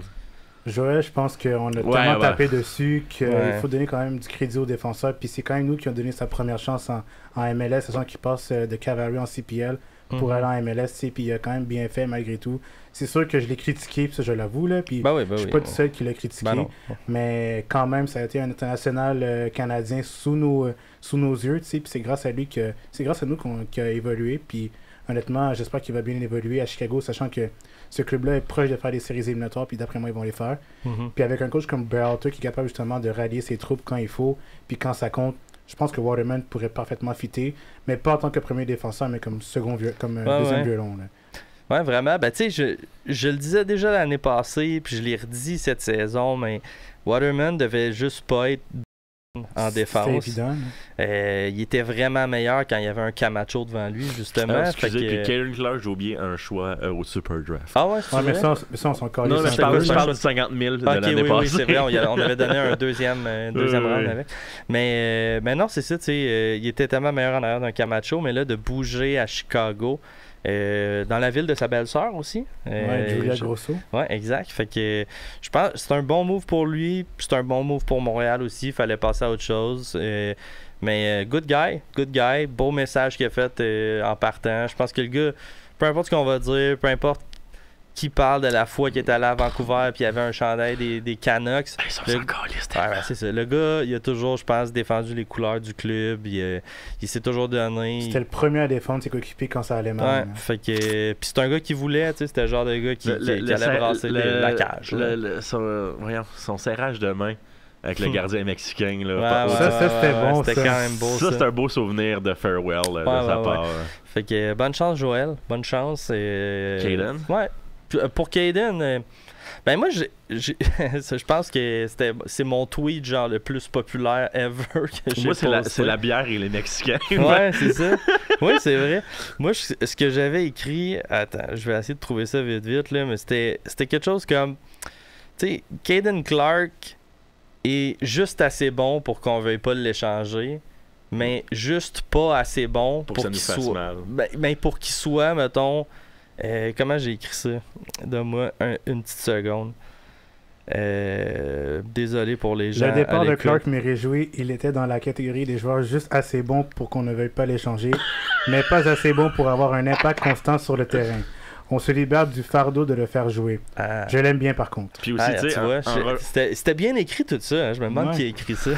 [SPEAKER 8] Joel, je pense qu'on a tellement tapé dessus qu'il faut donner quand même du crédit aux défenseurs. Puis c'est quand même nous qui ont donné sa première chance en MLS, sachant qu'il passe de Cavalry en CPL pour aller en MLS. Puis il a quand même bien fait malgré tout. C'est sûr que je l'ai critiqué, puis ça je l'avoue. Puis je suis pas tout seul qui l'a critiqué. Mais quand même, ça a été un international canadien sous nos yeux. Puis c'est grâce à lui c'est grâce à nous qu'il a évolué. Puis honnêtement, j'espère qu'il va bien évoluer à Chicago, sachant que ce club-là est proche de faire des séries éliminatoires, puis d'après moi, ils vont les faire. Puis avec un coach comme Berhalter qui est capable justement de rallier ses troupes quand il faut, puis quand ça compte, je pense que Waterman pourrait parfaitement fitter, mais pas en tant que premier défenseur, mais comme deuxième violon. Là.
[SPEAKER 6] Ouais, vraiment. Ben, tu sais, je le disais déjà l'année passée, puis je l'ai redit cette saison, mais Waterman devait juste pas être en défense.
[SPEAKER 8] C'est évident.
[SPEAKER 6] Il était vraiment meilleur quand il y avait un Camacho devant lui, justement.
[SPEAKER 5] Excusez, puis Caden Clark, j'ai oublié un choix au Super Draft.
[SPEAKER 6] Ah ouais, c'est
[SPEAKER 8] mais ça, on s'en calait.
[SPEAKER 5] Non, mais je parle du 50 000 de l'année passée.
[SPEAKER 6] Oui, c'est vrai. On avait donné un deuxième round avec. Mais non, c'est ça, tu sais, il était tellement meilleur en arrière d'un Camacho, mais là, de bouger à Chicago, dans la ville de sa belle-sœur aussi.
[SPEAKER 8] Julia Grosso.
[SPEAKER 6] Ouais, exact. Fait que je pense que c'est un bon move pour lui, puis c'est un bon move pour Montréal aussi. Il fallait passer à autre chose. Mais good guy. Beau message qu'il a fait en partant. Je pense que le gars, peu importe ce qu'on va dire, peu importe qui parle de la fois qu'il est allé à Vancouver puis il y avait un chandail des Canucks.
[SPEAKER 5] Ils sont encore listés.
[SPEAKER 6] C'est ça. Le gars, il a toujours, je pense, défendu les couleurs du club. Il s'est toujours donné.
[SPEAKER 8] C'était le premier à défendre ses coéquipiers quand ça allait mal.
[SPEAKER 6] Ouais, fait que... Puis c'est un gars qui voulait, tu sais, c'était le genre de gars qui allait brasser la cage.
[SPEAKER 5] Son serrage de main avec le gardien mexicain. Là,
[SPEAKER 8] ça c'était bon.
[SPEAKER 6] C'était quand même beau.
[SPEAKER 5] Ça, c'est un beau souvenir de farewell de sa part.
[SPEAKER 6] Fait que bonne chance, Joël. Bonne chance.
[SPEAKER 5] Caden?
[SPEAKER 6] Ouais. Pour Caden, ben moi, je pense que c'est mon tweet genre le plus populaire ever que j'ai posté.
[SPEAKER 5] Moi, c'est la bière et les Mexicains.
[SPEAKER 6] Ouais, c'est ça. Oui, c'est vrai. Moi, ce que j'avais écrit... Attends, je vais essayer de trouver ça vite, là, mais c'était quelque chose comme... Tu sais, Caden Clark est juste assez bon pour qu'on veuille pas l'échanger, mais juste pas assez bon pour
[SPEAKER 5] qu'il soit...
[SPEAKER 6] Ben, pour qu'il soit, mettons... comment j'ai écrit ça? Donne-moi une petite seconde. Désolé pour les gens.
[SPEAKER 8] Le départ de Clark m'est réjoui. Il était dans la catégorie des joueurs juste assez bons pour qu'on ne veuille pas l'échanger, mais pas assez bons pour avoir un impact constant sur le terrain. On se libère du fardeau de le faire jouer. Je l'aime bien par contre.
[SPEAKER 5] Puis aussi,
[SPEAKER 6] tu vois, c'était bien écrit tout ça. Hein? Je me demande qui a écrit ça.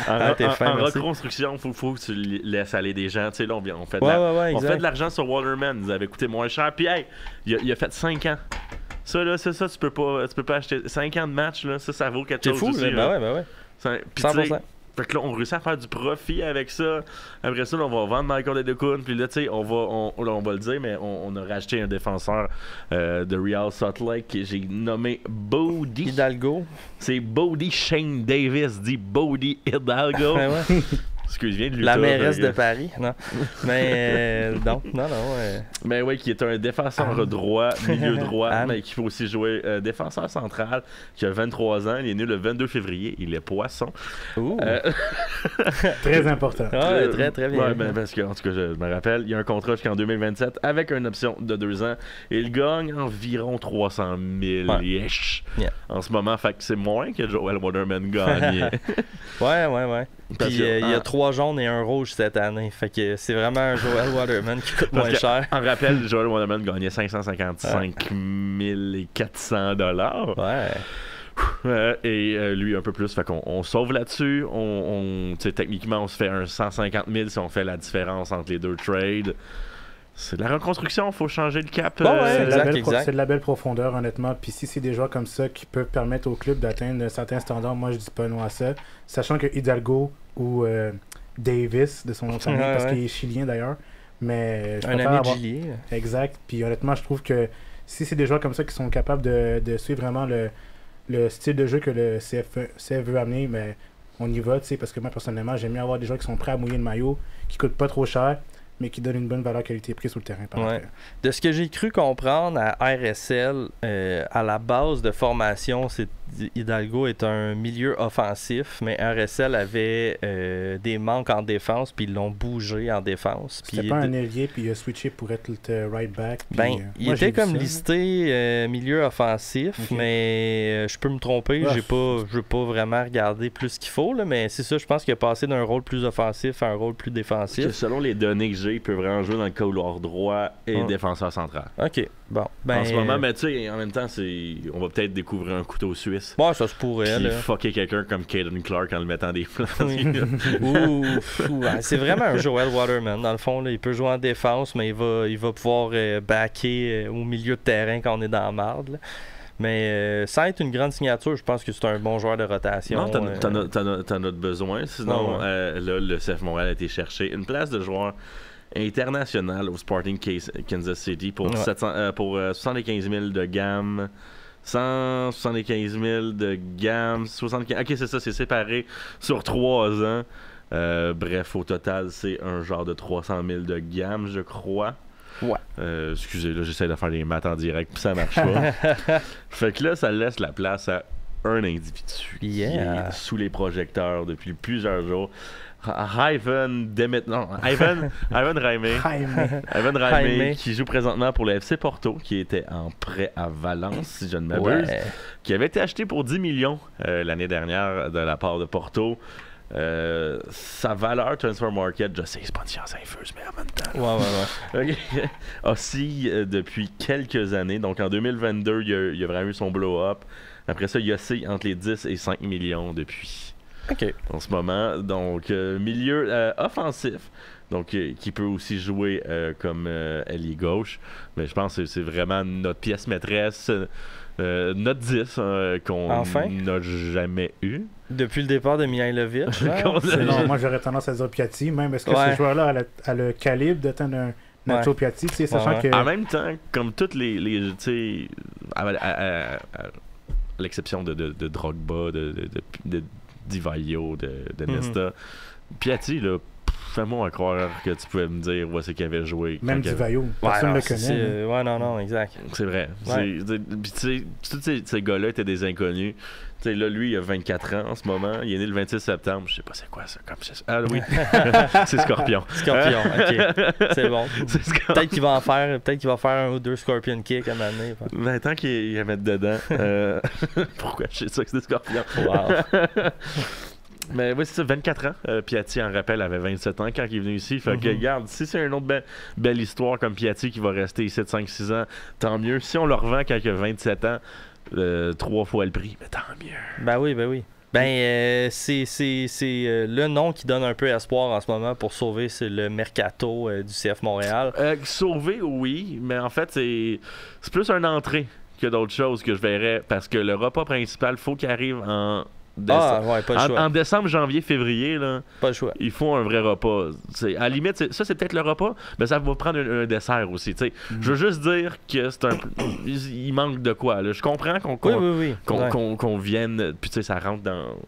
[SPEAKER 5] en reconstruction, il faut que tu laisses aller des gens. Tu sais, là, on fait de l'argent sur Waterman. Ils avaient coûté moins cher. Puis, hey, il a fait 5 ans. Ça, là, c'est ça, tu peux pas acheter 5 ans de match. Là, ça vaut quelque chose.
[SPEAKER 6] C'est fou,
[SPEAKER 5] aussi,
[SPEAKER 6] là. Ben ouais.
[SPEAKER 5] Puis,
[SPEAKER 6] 100%.
[SPEAKER 5] Fait que là, on réussit à faire du profit avec ça. Après ça, là, on va vendre Michael Adedokun. Puis là, tu sais, on va le dire, mais on a racheté un défenseur de Real Salt Lake que j'ai nommé Bodie
[SPEAKER 6] Hidalgo.
[SPEAKER 5] C'est Bodie Shane Davis, dit Bodie Hidalgo.
[SPEAKER 6] Ouais.
[SPEAKER 5] Excuse, je viens de lui
[SPEAKER 6] la mairesse de Paris, non. Mais non.
[SPEAKER 5] Mais oui, qui est un défenseur droit, milieu droit, mais qui peut aussi jouer défenseur central, qui a 23 ans. Il est né le 22 février. Il est poisson.
[SPEAKER 8] Très important.
[SPEAKER 6] Très, très bien.
[SPEAKER 5] Ouais, ben, parce que, en tout cas, je me rappelle, il y a un contrat jusqu'en 2027 avec une option de 2 ans. Et il gagne environ 300 000 en ce moment. Fait que c'est moins que Joel Waterman gagne.
[SPEAKER 6] Ouais. Puis il y a 3 jaunes et 1 rouge cette année. Fait que c'est vraiment un Joel Waterman qui coûte moins cher.
[SPEAKER 5] En rappel, Joel Waterman gagnait 555 400 $. Et lui un peu plus. Fait qu'on sauve là-dessus. Techniquement, on se fait un 150 000 si on fait la différence entre les deux trades. C'est de la reconstruction, il faut changer le cap.
[SPEAKER 8] C'est de la belle profondeur, honnêtement. Puis si c'est des joueurs comme ça qui peuvent permettre au club d'atteindre certains standards, moi je dis pas non à ça. Sachant que Hidalgo ou Davis, de son nom de famille, parce qu'il est chilien d'ailleurs. Mais
[SPEAKER 6] un ami de Chili.
[SPEAKER 8] Exact. Puis honnêtement, je trouve que si c'est des joueurs comme ça qui sont capables de suivre vraiment le style de jeu que le CF veut amener, mais on y va, tu sais, parce que moi personnellement, j'aime bien avoir des joueurs qui sont prêts à mouiller le maillot, qui coûtent pas trop cher, mais qui donne une bonne valeur qualité-prix sur le terrain.
[SPEAKER 6] De ce que j'ai cru comprendre à RSL, à la base de formation, Hidalgo est un milieu offensif, mais RSL avait des manques en défense, puis ils l'ont bougé en défense.
[SPEAKER 8] C'était pas un ailier, puis il a switché pour être le right back.
[SPEAKER 6] Puis, il était comme listé milieu offensif, mais je peux me tromper, je n'ai pas vraiment regardé plus qu'il faut, là, mais c'est ça, je pense qu'il a passé d'un rôle plus offensif à un rôle plus défensif.
[SPEAKER 5] Que selon les données que j'ai, il peut vraiment jouer dans le couloir droit et défenseur central.
[SPEAKER 6] OK, bon.
[SPEAKER 5] En ce moment, mais tu sais, en même temps, on va peut-être découvrir un couteau suisse.
[SPEAKER 6] Bon, ça se pourrait.
[SPEAKER 5] Puis fucker quelqu'un comme Caden Clark en le mettant des flancs.
[SPEAKER 6] C'est vraiment un Joel Waterman. Dans le fond, là, il peut jouer en défense, mais il va pouvoir backer au milieu de terrain quand on est dans la marde. Là. Mais sans être une grande signature, je pense que c'est un bon joueur de rotation.
[SPEAKER 5] Non, t'en as besoin. Sinon, là, le CF Montréal a été chercher une place de joueur international au Sporting Kansas City pour 75 000 de gamme. 175 000 de gamme. 75... Ok, c'est ça, c'est séparé sur 3 ans. Bref, au total, c'est un genre de 300 000 de gamme, je crois.
[SPEAKER 6] Ouais.
[SPEAKER 5] Excusez, là, j'essaie de faire les maths en direct, puis ça marche pas. Fait que là, ça laisse la place à un individu qui est sous les projecteurs depuis plusieurs jours. Ivan Raimé, qui joue présentement pour le FC Porto, qui était en prêt à Valence, si je ne m'abuse, qui avait été acheté pour 10 millions l'année dernière de la part de Porto. Sa valeur transfer market, je sais, c'est pas une science infuse, mais en même temps oscille depuis quelques années. Donc en 2022, il a vraiment eu son blow-up. Après ça, il oscille entre les 10 et 5 millions depuis. En ce moment, donc milieu offensif, donc qui peut aussi jouer comme ailier gauche, mais je pense que c'est vraiment notre pièce maîtresse, notre 10 qu'on n'a jamais eu.
[SPEAKER 6] Depuis le départ de Mihailovic.
[SPEAKER 8] Non, moi j'aurais tendance à dire Piatti, même est-ce que ce joueur-là a le calibre d'atteindre un Nacho Piatti, sachant que...
[SPEAKER 5] En même temps, comme toutes les tu sais, à l'exception de Drogba, de Divaio, de Nesta. Piatti, là, fais-moi croire que tu pouvais me dire où c'est qu'il avait joué.
[SPEAKER 8] Même Divaio, personne ne le connaît.
[SPEAKER 6] Non, exact.
[SPEAKER 5] C'est vrai. Puis tu sais, tous ces gars-là étaient des inconnus. Tu sais, là, lui, il a 24 ans en ce moment. Il est né le 26 septembre. Je sais pas c'est quoi ça. Ah oui, c'est Scorpion.
[SPEAKER 6] Scorpion, ok. C'est bon. Peut-être qu'il va faire un ou deux Scorpion Kick à un moment donné.
[SPEAKER 5] Ben, tant qu'il va mettre dedans. Pourquoi je sais ça que c'est Scorpion?
[SPEAKER 6] Wow.
[SPEAKER 5] Mais oui, c'est ça, 24 ans. Piatti, en rappel, avait 27 ans quand il est venu ici. Fait que, regarde, si c'est une autre belle histoire comme Piatti qui va rester ici de 5-6 ans, tant mieux. Si on le revend quand il a 27 ans, 3 fois le prix, mais tant mieux.
[SPEAKER 6] Ben oui. C'est le nom qui donne un peu espoir en ce moment pour sauver le mercato du CF Montréal.
[SPEAKER 5] Sauver, oui, mais en fait, c'est plus une entrée que d'autres choses que je verrais, parce que le repas principal, faut qu'il arrive en décembre, janvier, février, là,
[SPEAKER 6] pas le choix.
[SPEAKER 5] Il faut un vrai repas. À la limite, ça c'est peut-être le repas, mais ça va prendre un dessert aussi. Je veux juste dire que c'est il manque de quoi. Là. Je comprends qu'on vienne, puis ça rentre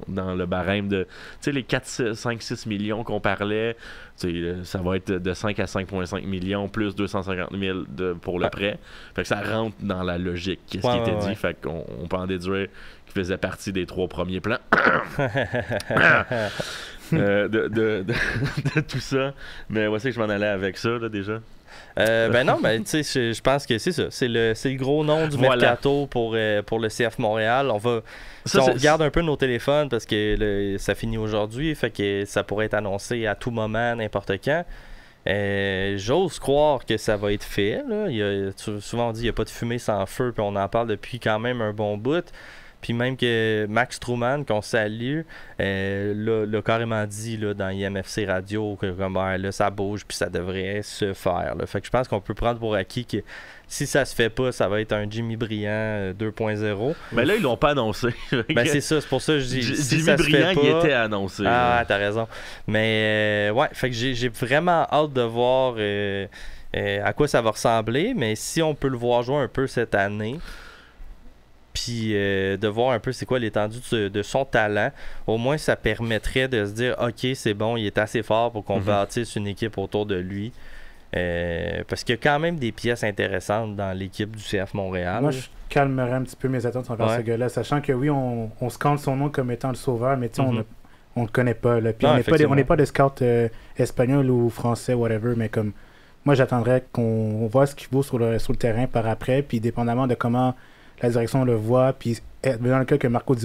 [SPEAKER 5] dans le barème de les 4, 5, 6 millions qu'on parlait. Ça va être de 5 à 5,5 millions plus 250 000 pour le prêt. Fait que ça rentre dans la logique. Qu'est-ce qui était dit? Fait qu'on peut en déduire qu'il faisait partie des 3 premiers plans de tout ça. Mais c'est que je m'en allais avec ça là, déjà.
[SPEAKER 6] Je pense que c'est ça. C'est le gros nom du mercato pour le CF Montréal. On regarde un peu nos téléphones parce que ça finit aujourd'hui, fait que ça pourrait être annoncé à tout moment, n'importe quand. J'ose croire que ça va être fait. Là. Souvent on dit qu'il n'y a pas de fumée sans feu, puis on en parle depuis quand même un bon bout. Puis même que Max Truman, qu'on salue, l'a carrément dit là, dans IMFC Radio que là, ça bouge puis ça devrait se faire. Là. Fait que je pense qu'on peut prendre pour acquis que si ça se fait pas, ça va être un Jimmy Briand 2.0.
[SPEAKER 5] Mais là, ils l'ont pas annoncé.
[SPEAKER 6] C'est ça, c'est pour ça que je dis
[SPEAKER 5] Jimmy Briand, il était annoncé.
[SPEAKER 6] Ah, t'as raison. Mais fait que j'ai vraiment hâte de voir à quoi ça va ressembler. Mais si on peut le voir jouer un peu cette année, puis de voir un peu c'est quoi l'étendue de son talent, au moins ça permettrait de se dire ok, c'est bon, il est assez fort pour qu'on bâtisse une équipe autour de lui. Parce qu'il y a quand même des pièces intéressantes dans l'équipe du CF Montréal.
[SPEAKER 8] Moi, je calmerais un petit peu mes attentes envers ce gars-là, sachant que oui, on scande son nom comme étant le sauveur, mais on le connaît pas. Là. Puis on n'est pas des scouts espagnols ou français, whatever, mais comme moi, j'attendrais qu'on voit ce qu'il vaut sur le terrain par après, puis dépendamment de comment la direction le voit, puis dans le cas que Marco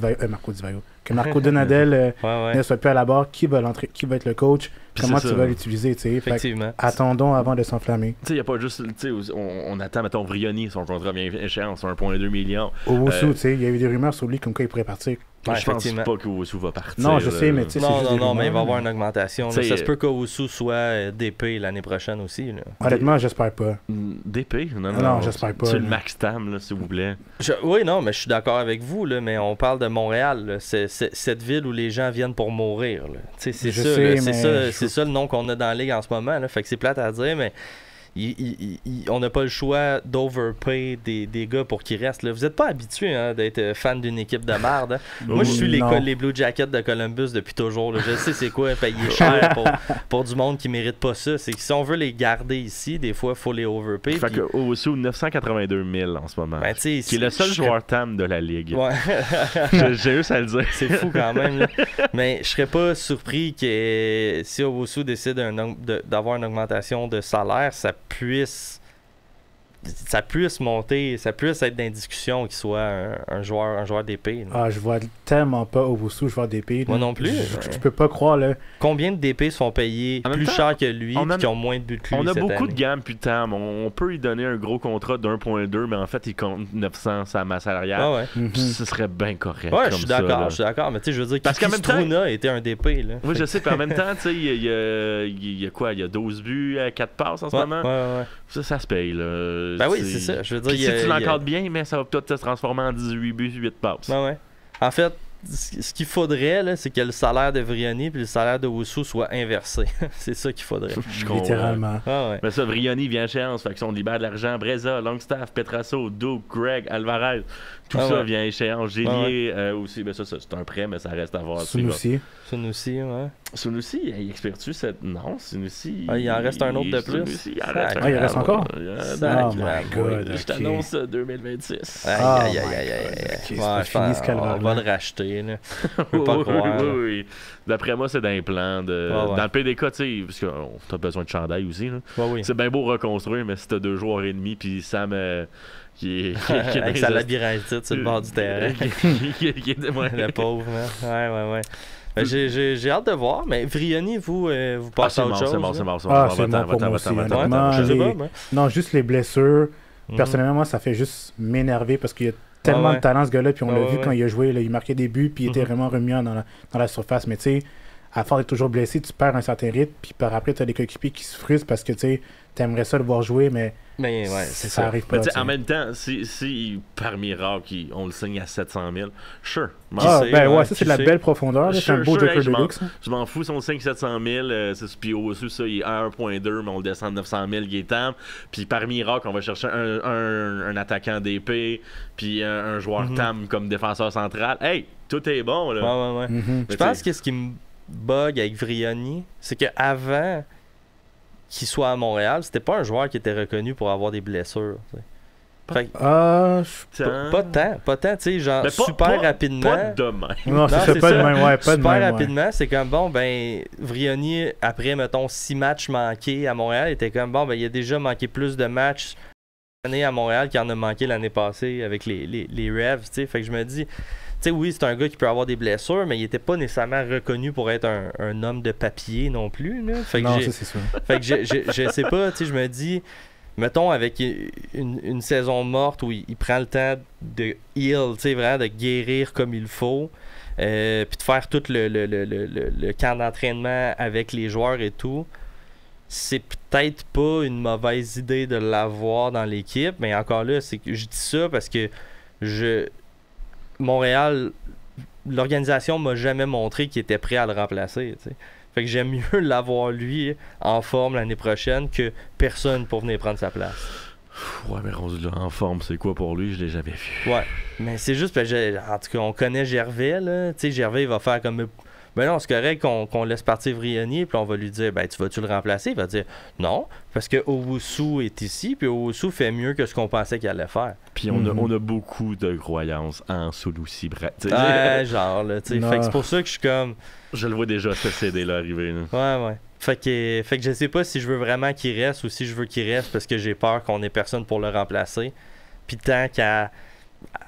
[SPEAKER 8] Donadel ne soit plus à la barre, qui va être le coach, comment tu vas l'utiliser, tu sais.
[SPEAKER 6] Effectivement.
[SPEAKER 8] Attendons avant de s'enflammer.
[SPEAKER 5] Tu sais, il n'y a pas juste, on attend, mettons, Vrioni, son contrat vient échéance, 1,2 million.
[SPEAKER 8] Owusu, tu sais, il y a eu des rumeurs sur lui comme quoi il pourrait partir.
[SPEAKER 5] Je pense pas qu'Owusu va partir.
[SPEAKER 8] Non, je sais, mais tu sais,
[SPEAKER 6] non, mais il va y avoir une augmentation. Ça se peut qu'Owusu soit DP l'année prochaine aussi. Là.
[SPEAKER 8] Honnêtement, j'espère pas.
[SPEAKER 5] DP?
[SPEAKER 8] Non, j'espère pas.
[SPEAKER 5] C'est le max tam, là, s'il vous plaît.
[SPEAKER 6] Oui, non, mais je suis d'accord avec vous, là, mais on parle de Montréal. C'est cette ville où les gens viennent pour mourir. C'est ça le nom qu'on a dans la ligue en ce moment. Là. Fait que c'est plate à dire, mais on n'a pas le choix d'overpay des gars pour qu'ils restent. Là. Vous n'êtes pas habitués d'être fan d'une équipe de merde. Hein? Moi, je suis les Blue Jackets de Columbus depuis toujours. Là. Je sais c'est quoi payer cher pour du monde qui ne mérite pas ça. C'est que si on veut les garder ici, des fois, il faut les overpay.
[SPEAKER 5] Fait que au-dessous 982 000 en ce moment. Qui est le seul joueur TAM de la ligue.
[SPEAKER 6] Ouais.
[SPEAKER 5] J'ai juste à le dire.
[SPEAKER 6] C'est fou quand même. Là. Mais je serais pas surpris que si Owusu décide d'avoir une augmentation de salaire, ça puisse monter, ça puisse être dans une discussion qu'il soit un joueur d'épée.
[SPEAKER 8] Ah, je vois tellement pas Owusu joueur d'épée.
[SPEAKER 6] Moi non plus.
[SPEAKER 8] Je peux pas croire. Là.
[SPEAKER 6] Combien de DP sont payés plus cher que lui et qui ont moins de buts que lui?
[SPEAKER 5] On a beaucoup
[SPEAKER 6] année.
[SPEAKER 5] De gammes putain. On peut lui donner un gros contrat d'1.2, mais en fait, il compte 900 sa masse salariale.
[SPEAKER 6] Ah ouais.
[SPEAKER 5] Ce serait bien correct.
[SPEAKER 6] Ouais, je suis d'accord. Mais tu sais, je veux dire, parce qu'en même temps, Struna était un DP. Là.
[SPEAKER 5] Oui, je sais, puis en même temps, tu sais, il y a quoi? Il y a 12 buts à 4 passes en ce moment.
[SPEAKER 6] Ouais.
[SPEAKER 5] Ça se paye, là.
[SPEAKER 6] Ben oui, c'est ça. Je veux dire,
[SPEAKER 5] si tu l'encadres bien, mais ça va peut-être se transformer en 18 buts, 8 passes.
[SPEAKER 6] Ouais. En fait, ce qu'il faudrait, là, c'est que le salaire de Vrioni et le salaire de Owusu soient inversés. C'est ça qu'il faudrait.
[SPEAKER 8] Littéralement.
[SPEAKER 5] Mais ça, Vrioni vient à échéance. Fait que ça, on libère de l'argent. Breza, Longstaff, Petrasso, Duke, Greg, Alvarez. Tout ça vient à échéance. Gélier aussi. Ben ça, c'est un prêt, mais ça reste à voir.
[SPEAKER 8] Sunusi,
[SPEAKER 6] ouais.
[SPEAKER 5] Sunusi, il expire-tu cette. Non, Sunusi.
[SPEAKER 6] Il en reste un autre de plus.
[SPEAKER 8] Il reste encore.
[SPEAKER 5] Oh my god. Je t'annonce 2026.
[SPEAKER 6] Aïe. On va le racheter. Là. Je peux pas croire.
[SPEAKER 5] Oui. D'après moi, c'est d'un plan de. Dans le PDK, tu sais, parce que t'as besoin de chandail aussi. Là. C'est bien beau reconstruire, mais si t'as 2 joueurs et demi, puis Sam. Qui est
[SPEAKER 6] avec sa labyrintite sur le bord du terrain. Le pauvre. Ouais. J'ai hâte de voir, mais Vrioni, vous passez à autre chose.
[SPEAKER 5] C'est bon.
[SPEAKER 8] C'est bon pour moi aussi. Non, juste les blessures. Personnellement, moi, ça fait juste m'énerver parce qu'il y a tellement de talent ce gars-là, puis on l'a vu quand il a joué, là, il marquait des buts, puis il était vraiment remuant dans la surface. Mais tu sais, à force d'être toujours blessé, tu perds un certain rythme, puis par après, tu as des coéquipiers qui se frustrent parce que tu sais, t'aimerais ça le voir jouer, mais ça arrive pas.
[SPEAKER 5] En même temps, si par miracle, on le signe à 700 000, sure.
[SPEAKER 8] Ça c'est de la belle profondeur. C'est un beau Joker de luxe.
[SPEAKER 5] Je m'en fous si on le signe 700 000, puis au-dessus, ça, il est à 1.2, mais on le descend de 900 000 qui est tam. Puis par miracle, on va chercher un attaquant d'épée, puis un joueur tam comme défenseur central. Hey, tout est bon, là.
[SPEAKER 6] Ouais. Je pense que ce qui me bug avec Vrioni, c'est qu'avant qu'il soit à Montréal, c'était pas un joueur qui était reconnu pour avoir des blessures. Pas tant, tu sais, genre super rapidement.
[SPEAKER 5] Pas de même.
[SPEAKER 8] Non, c'est pas de même, pas de même.
[SPEAKER 6] Super rapidement, c'est comme Vrioni, après, mettons, 6 matchs manqués à Montréal, était comme il a déjà manqué plus de matchs l'année à Montréal qu'il en a manqué l'année passée avec les Revs, tu sais. Fait que je me dis, tu sais, oui, c'est un gars qui peut avoir des blessures, mais il était pas nécessairement reconnu pour être un homme de papier non plus. Là. Fait que
[SPEAKER 8] ça, c'est sûr.
[SPEAKER 6] Fait que je sais pas, tu sais, je me dis, mettons, avec une saison morte où il prend le temps de heal, tu sais, vraiment de guérir comme il faut, puis de faire tout le camp d'entraînement avec les joueurs et tout, c'est peut-être pas une mauvaise idée de l'avoir dans l'équipe, mais encore là, c'est que je dis ça parce que Montréal, l'organisation m'a jamais montré qu'il était prêt à le remplacer. T'sais. Fait que j'aime mieux l'avoir lui en forme l'année prochaine que personne pour venir prendre sa place.
[SPEAKER 5] Ouais, mais rendu là en forme, c'est quoi pour lui? Je l'ai jamais vu.
[SPEAKER 6] Ouais, mais c'est juste parce que en tout cas, on connaît Gervais, là. Tu sais, Gervais, il va faire comme ben non, c'est correct qu'on laisse partir Vrioni, puis on va lui dire, ben tu vas-tu le remplacer? Il va dire, non, parce que Owusu est ici, puis Owusu fait mieux que ce qu'on pensait qu'il allait faire.
[SPEAKER 5] Puis on a beaucoup de croyances en Souloussi.
[SPEAKER 6] Genre, là, tu sais. Fait que c'est pour ça que je suis comme...
[SPEAKER 5] Je le vois déjà, ce CD-là arriver. Là.
[SPEAKER 6] Ouais. Fait que je sais pas si je veux vraiment qu'il reste ou si je veux qu'il reste parce que j'ai peur qu'on ait personne pour le remplacer. Puis tant qu'à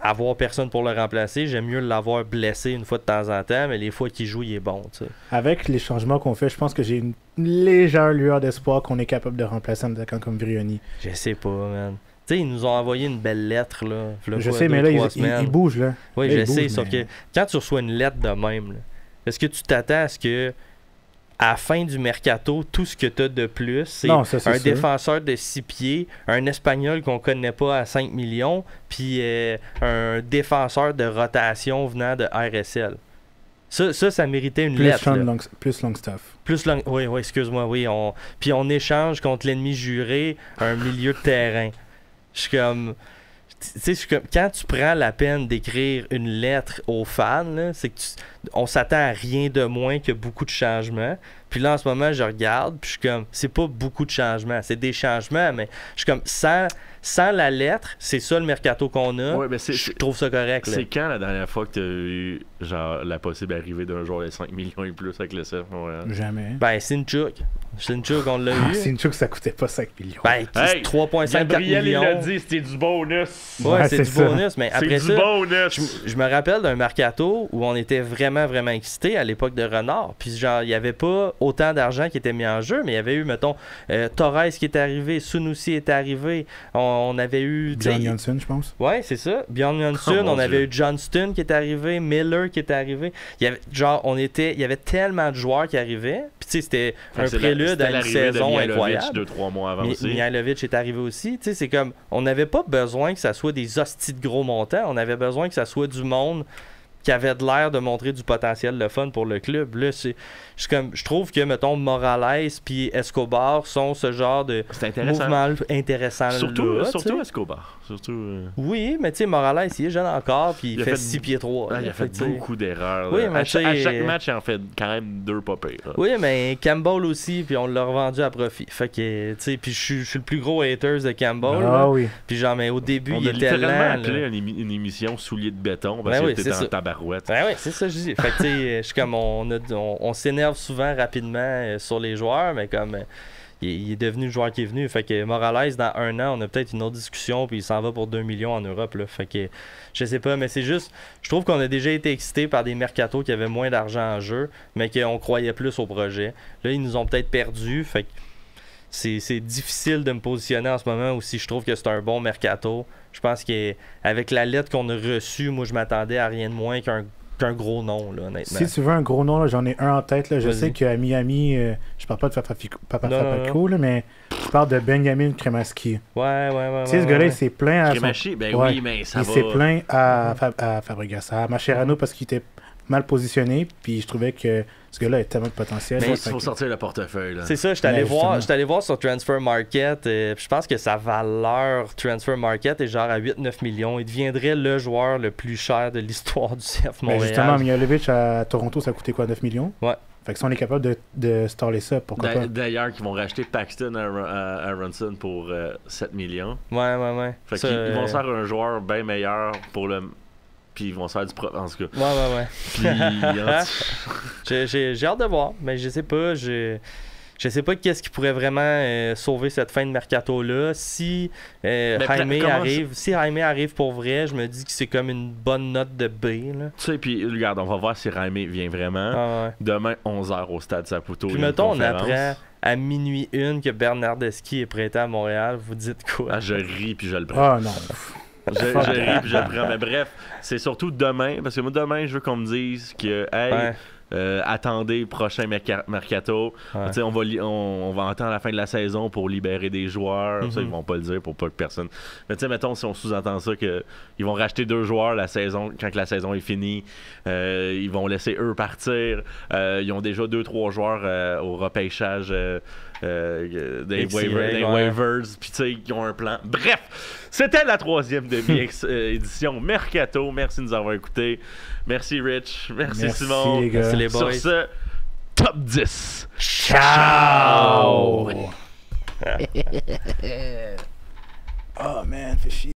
[SPEAKER 6] avoir personne pour le remplacer, j'aime mieux l'avoir blessé une fois de temps en temps, mais les fois qu'il joue, il est bon. T'sais.
[SPEAKER 8] Avec les changements qu'on fait, je pense que j'ai une légère lueur d'espoir qu'on est capable de remplacer un attaquant comme Vrioni.
[SPEAKER 6] Je sais pas, man. Tu sais, ils nous ont envoyé une belle lettre, là.
[SPEAKER 8] Je sais, mais là, ils bougent, là.
[SPEAKER 6] Oui, je sais, sauf que quand tu reçois une lettre de même, là, est-ce que tu t'attends à ce que à la fin du mercato, tout ce que tu as de plus, c'est un défenseur de 6 pieds, un Espagnol qu'on connaît pas à 5 millions, puis un défenseur de rotation venant de RSL. Ça méritait une lettre.
[SPEAKER 8] Plus Longstaff.
[SPEAKER 6] Oui, excuse-moi, oui. Puis on échange contre l'ennemi juré un milieu de terrain. Je suis comme... Tu sais, quand tu prends la peine d'écrire une lettre aux fans, là, c'est que on s'attend à rien de moins que beaucoup de changements. Puis là, en ce moment, je regarde, puis je suis comme, c'est pas beaucoup de changements, c'est des changements, mais je suis comme, sans la lettre, c'est ça le mercato qu'on a. Ouais, je trouve ça correct.
[SPEAKER 5] C'est quand la dernière fois que tu as eu genre la possible arrivée d'un joueur de 5 millions et plus avec le CF Montréal?
[SPEAKER 8] Jamais.
[SPEAKER 6] Ben, Sinchuk, on l'a eu.
[SPEAKER 8] Sinchuk, ça coûtait pas 5 millions.
[SPEAKER 6] Ben, 3,5 millions.
[SPEAKER 5] Il l'a dit, c'était du bonus.
[SPEAKER 6] Ouais, c'est du bonus, mais après ça,
[SPEAKER 5] bonus.
[SPEAKER 6] Je me rappelle d'un mercato où on était vraiment, vraiment excités à l'époque de Renard. Puis genre, il n'y avait pas autant d'argent qui était mis en jeu, mais il y avait eu, mettons, Torres qui était arrivé, Sunusi était arrivé, on avait eu...
[SPEAKER 8] Bjorn Jönsson, je pense.
[SPEAKER 6] Ouais, c'est ça. Bjorn Jönsson, on avait eu Johnston qui était arrivé, Miller qui était arrivé. Il y avait, il y avait tellement de joueurs qui arrivaient. Puis tu sais, c'était un prélude à une saison incroyable.
[SPEAKER 5] 2-3 mois avant aussi.
[SPEAKER 6] Mihailovic est arrivé aussi. Tu sais, c'est comme, on n'avait pas besoin que ça soit des hosties de gros montants. On avait besoin que ça soit du monde qui avait de l'air de montrer du potentiel le fun pour le club. Là, je trouve que, mettons, Morales puis Escobar sont ce genre de mouvement intéressant.
[SPEAKER 5] Surtout Escobar.
[SPEAKER 6] Oui, mais tu sais, Morales, il est jeune encore, puis il fait 6 pieds 3.
[SPEAKER 5] Il a fait beaucoup d'erreurs.
[SPEAKER 6] Oui,
[SPEAKER 5] à chaque match, il en fait quand même 2 pas pires.
[SPEAKER 6] Oui, mais Campbell aussi, puis on l'a revendu à profit. Fait que, tu sais, puis je suis le plus gros hater de Campbell.
[SPEAKER 8] Oui.
[SPEAKER 6] Puis genre, mais au début, il était lent.
[SPEAKER 5] On a littéralement appelé une émission soulier de béton parce que t'étais en tabarouette.
[SPEAKER 6] Ben oui, c'est ça que je dis. Fait que, tu sais, je suis comme, on s'énerve souvent rapidement sur les joueurs, mais comme... Il est devenu le joueur qui est venu. Fait que Morales, dans 1 an, on a peut-être une autre discussion, puis il s'en va pour 2 millions en Europe. Là. Fait que je sais pas, mais c'est juste. Je trouve qu'on a déjà été excités par des mercatos qui avaient moins d'argent en jeu, mais qu'on croyait plus au projet. Là, ils nous ont peut-être perdus. Fait que c'est difficile de me positionner en ce moment où si je trouve que c'est un bon mercato. Je pense qu'avec la lettre qu'on a reçue, moi, je m'attendais à rien de moins qu'un gros nom, là, honnêtement.
[SPEAKER 8] Si tu veux un gros nom, là, j'en ai un en tête. Là. Je sais qu'à Miami, je parle pas de Papa Fafico, mais je parle de Benjamin Kremaski.
[SPEAKER 6] Ouais.
[SPEAKER 8] Tu sais, ce gars-là, il s'est plaint à
[SPEAKER 5] Kremaski, oui, mais ça va.
[SPEAKER 8] Il s'est plaint à Fabregas, à Mascherano, parce qu'il était mal positionné, puis je trouvais que ce gars-là a tellement de potentiel.
[SPEAKER 5] Mais il faut sortir le portefeuille. Là.
[SPEAKER 6] C'est ça, je suis allé voir sur Transfer Market, je pense que sa valeur Transfer Market est genre à 8-9 millions. Il deviendrait le joueur le plus cher de l'histoire du CF Montréal.
[SPEAKER 8] Justement, Mihailovic à Toronto, ça a coûté quoi, 9 millions?
[SPEAKER 6] Ouais.
[SPEAKER 8] Fait que si on est capable de starler ça, pourquoi pas?
[SPEAKER 5] D'ailleurs, qu'ils vont racheter Paxton Aronson pour 7 millions.
[SPEAKER 6] Ouais.
[SPEAKER 5] Fait qu'ils vont faire un joueur bien meilleur pour le... Puis ils vont se faire du propre, en tout cas.
[SPEAKER 6] Ouais. Puis, j'ai hâte de voir, mais je sais pas. Je sais pas qu'est-ce qui pourrait vraiment sauver cette fin de mercato-là. Si Jaime arrive pour vrai, je me dis que c'est comme une bonne note de B. Là.
[SPEAKER 5] Tu sais, puis regarde, on va voir si Jaime vient vraiment. Demain, 11h au Stade Saputo.
[SPEAKER 6] Puis mettons, on apprend à minuit 1 que Bernardeschi est prêté à Montréal. Vous dites quoi?
[SPEAKER 5] Ah, je ris puis je le prends.
[SPEAKER 8] Ah non.
[SPEAKER 5] Je ris puis je le prends. Mais bref, c'est surtout demain, parce que moi, demain, je veux qu'on me dise que, attendez, prochain mercato. Ouais. On va attendre la fin de la saison pour libérer des joueurs. Ça, ils vont pas le dire pour pas que personne. Mais tu sais, mettons, si on sous-entend ça, qu'ils vont racheter 2 joueurs quand la saison est finie, ils vont laisser eux partir. Ils ont déjà 2-3 joueurs au repêchage. Des waivers, puis tu sais, ils ont un plan. Bref, c'était la 3e demi-édition Mercato. Merci de nous avoir écoutés. Merci Rich, merci Simon.
[SPEAKER 6] Merci les boys.
[SPEAKER 5] Sur ce, top 10.
[SPEAKER 6] Ciao!
[SPEAKER 8] Oh man, fais chier.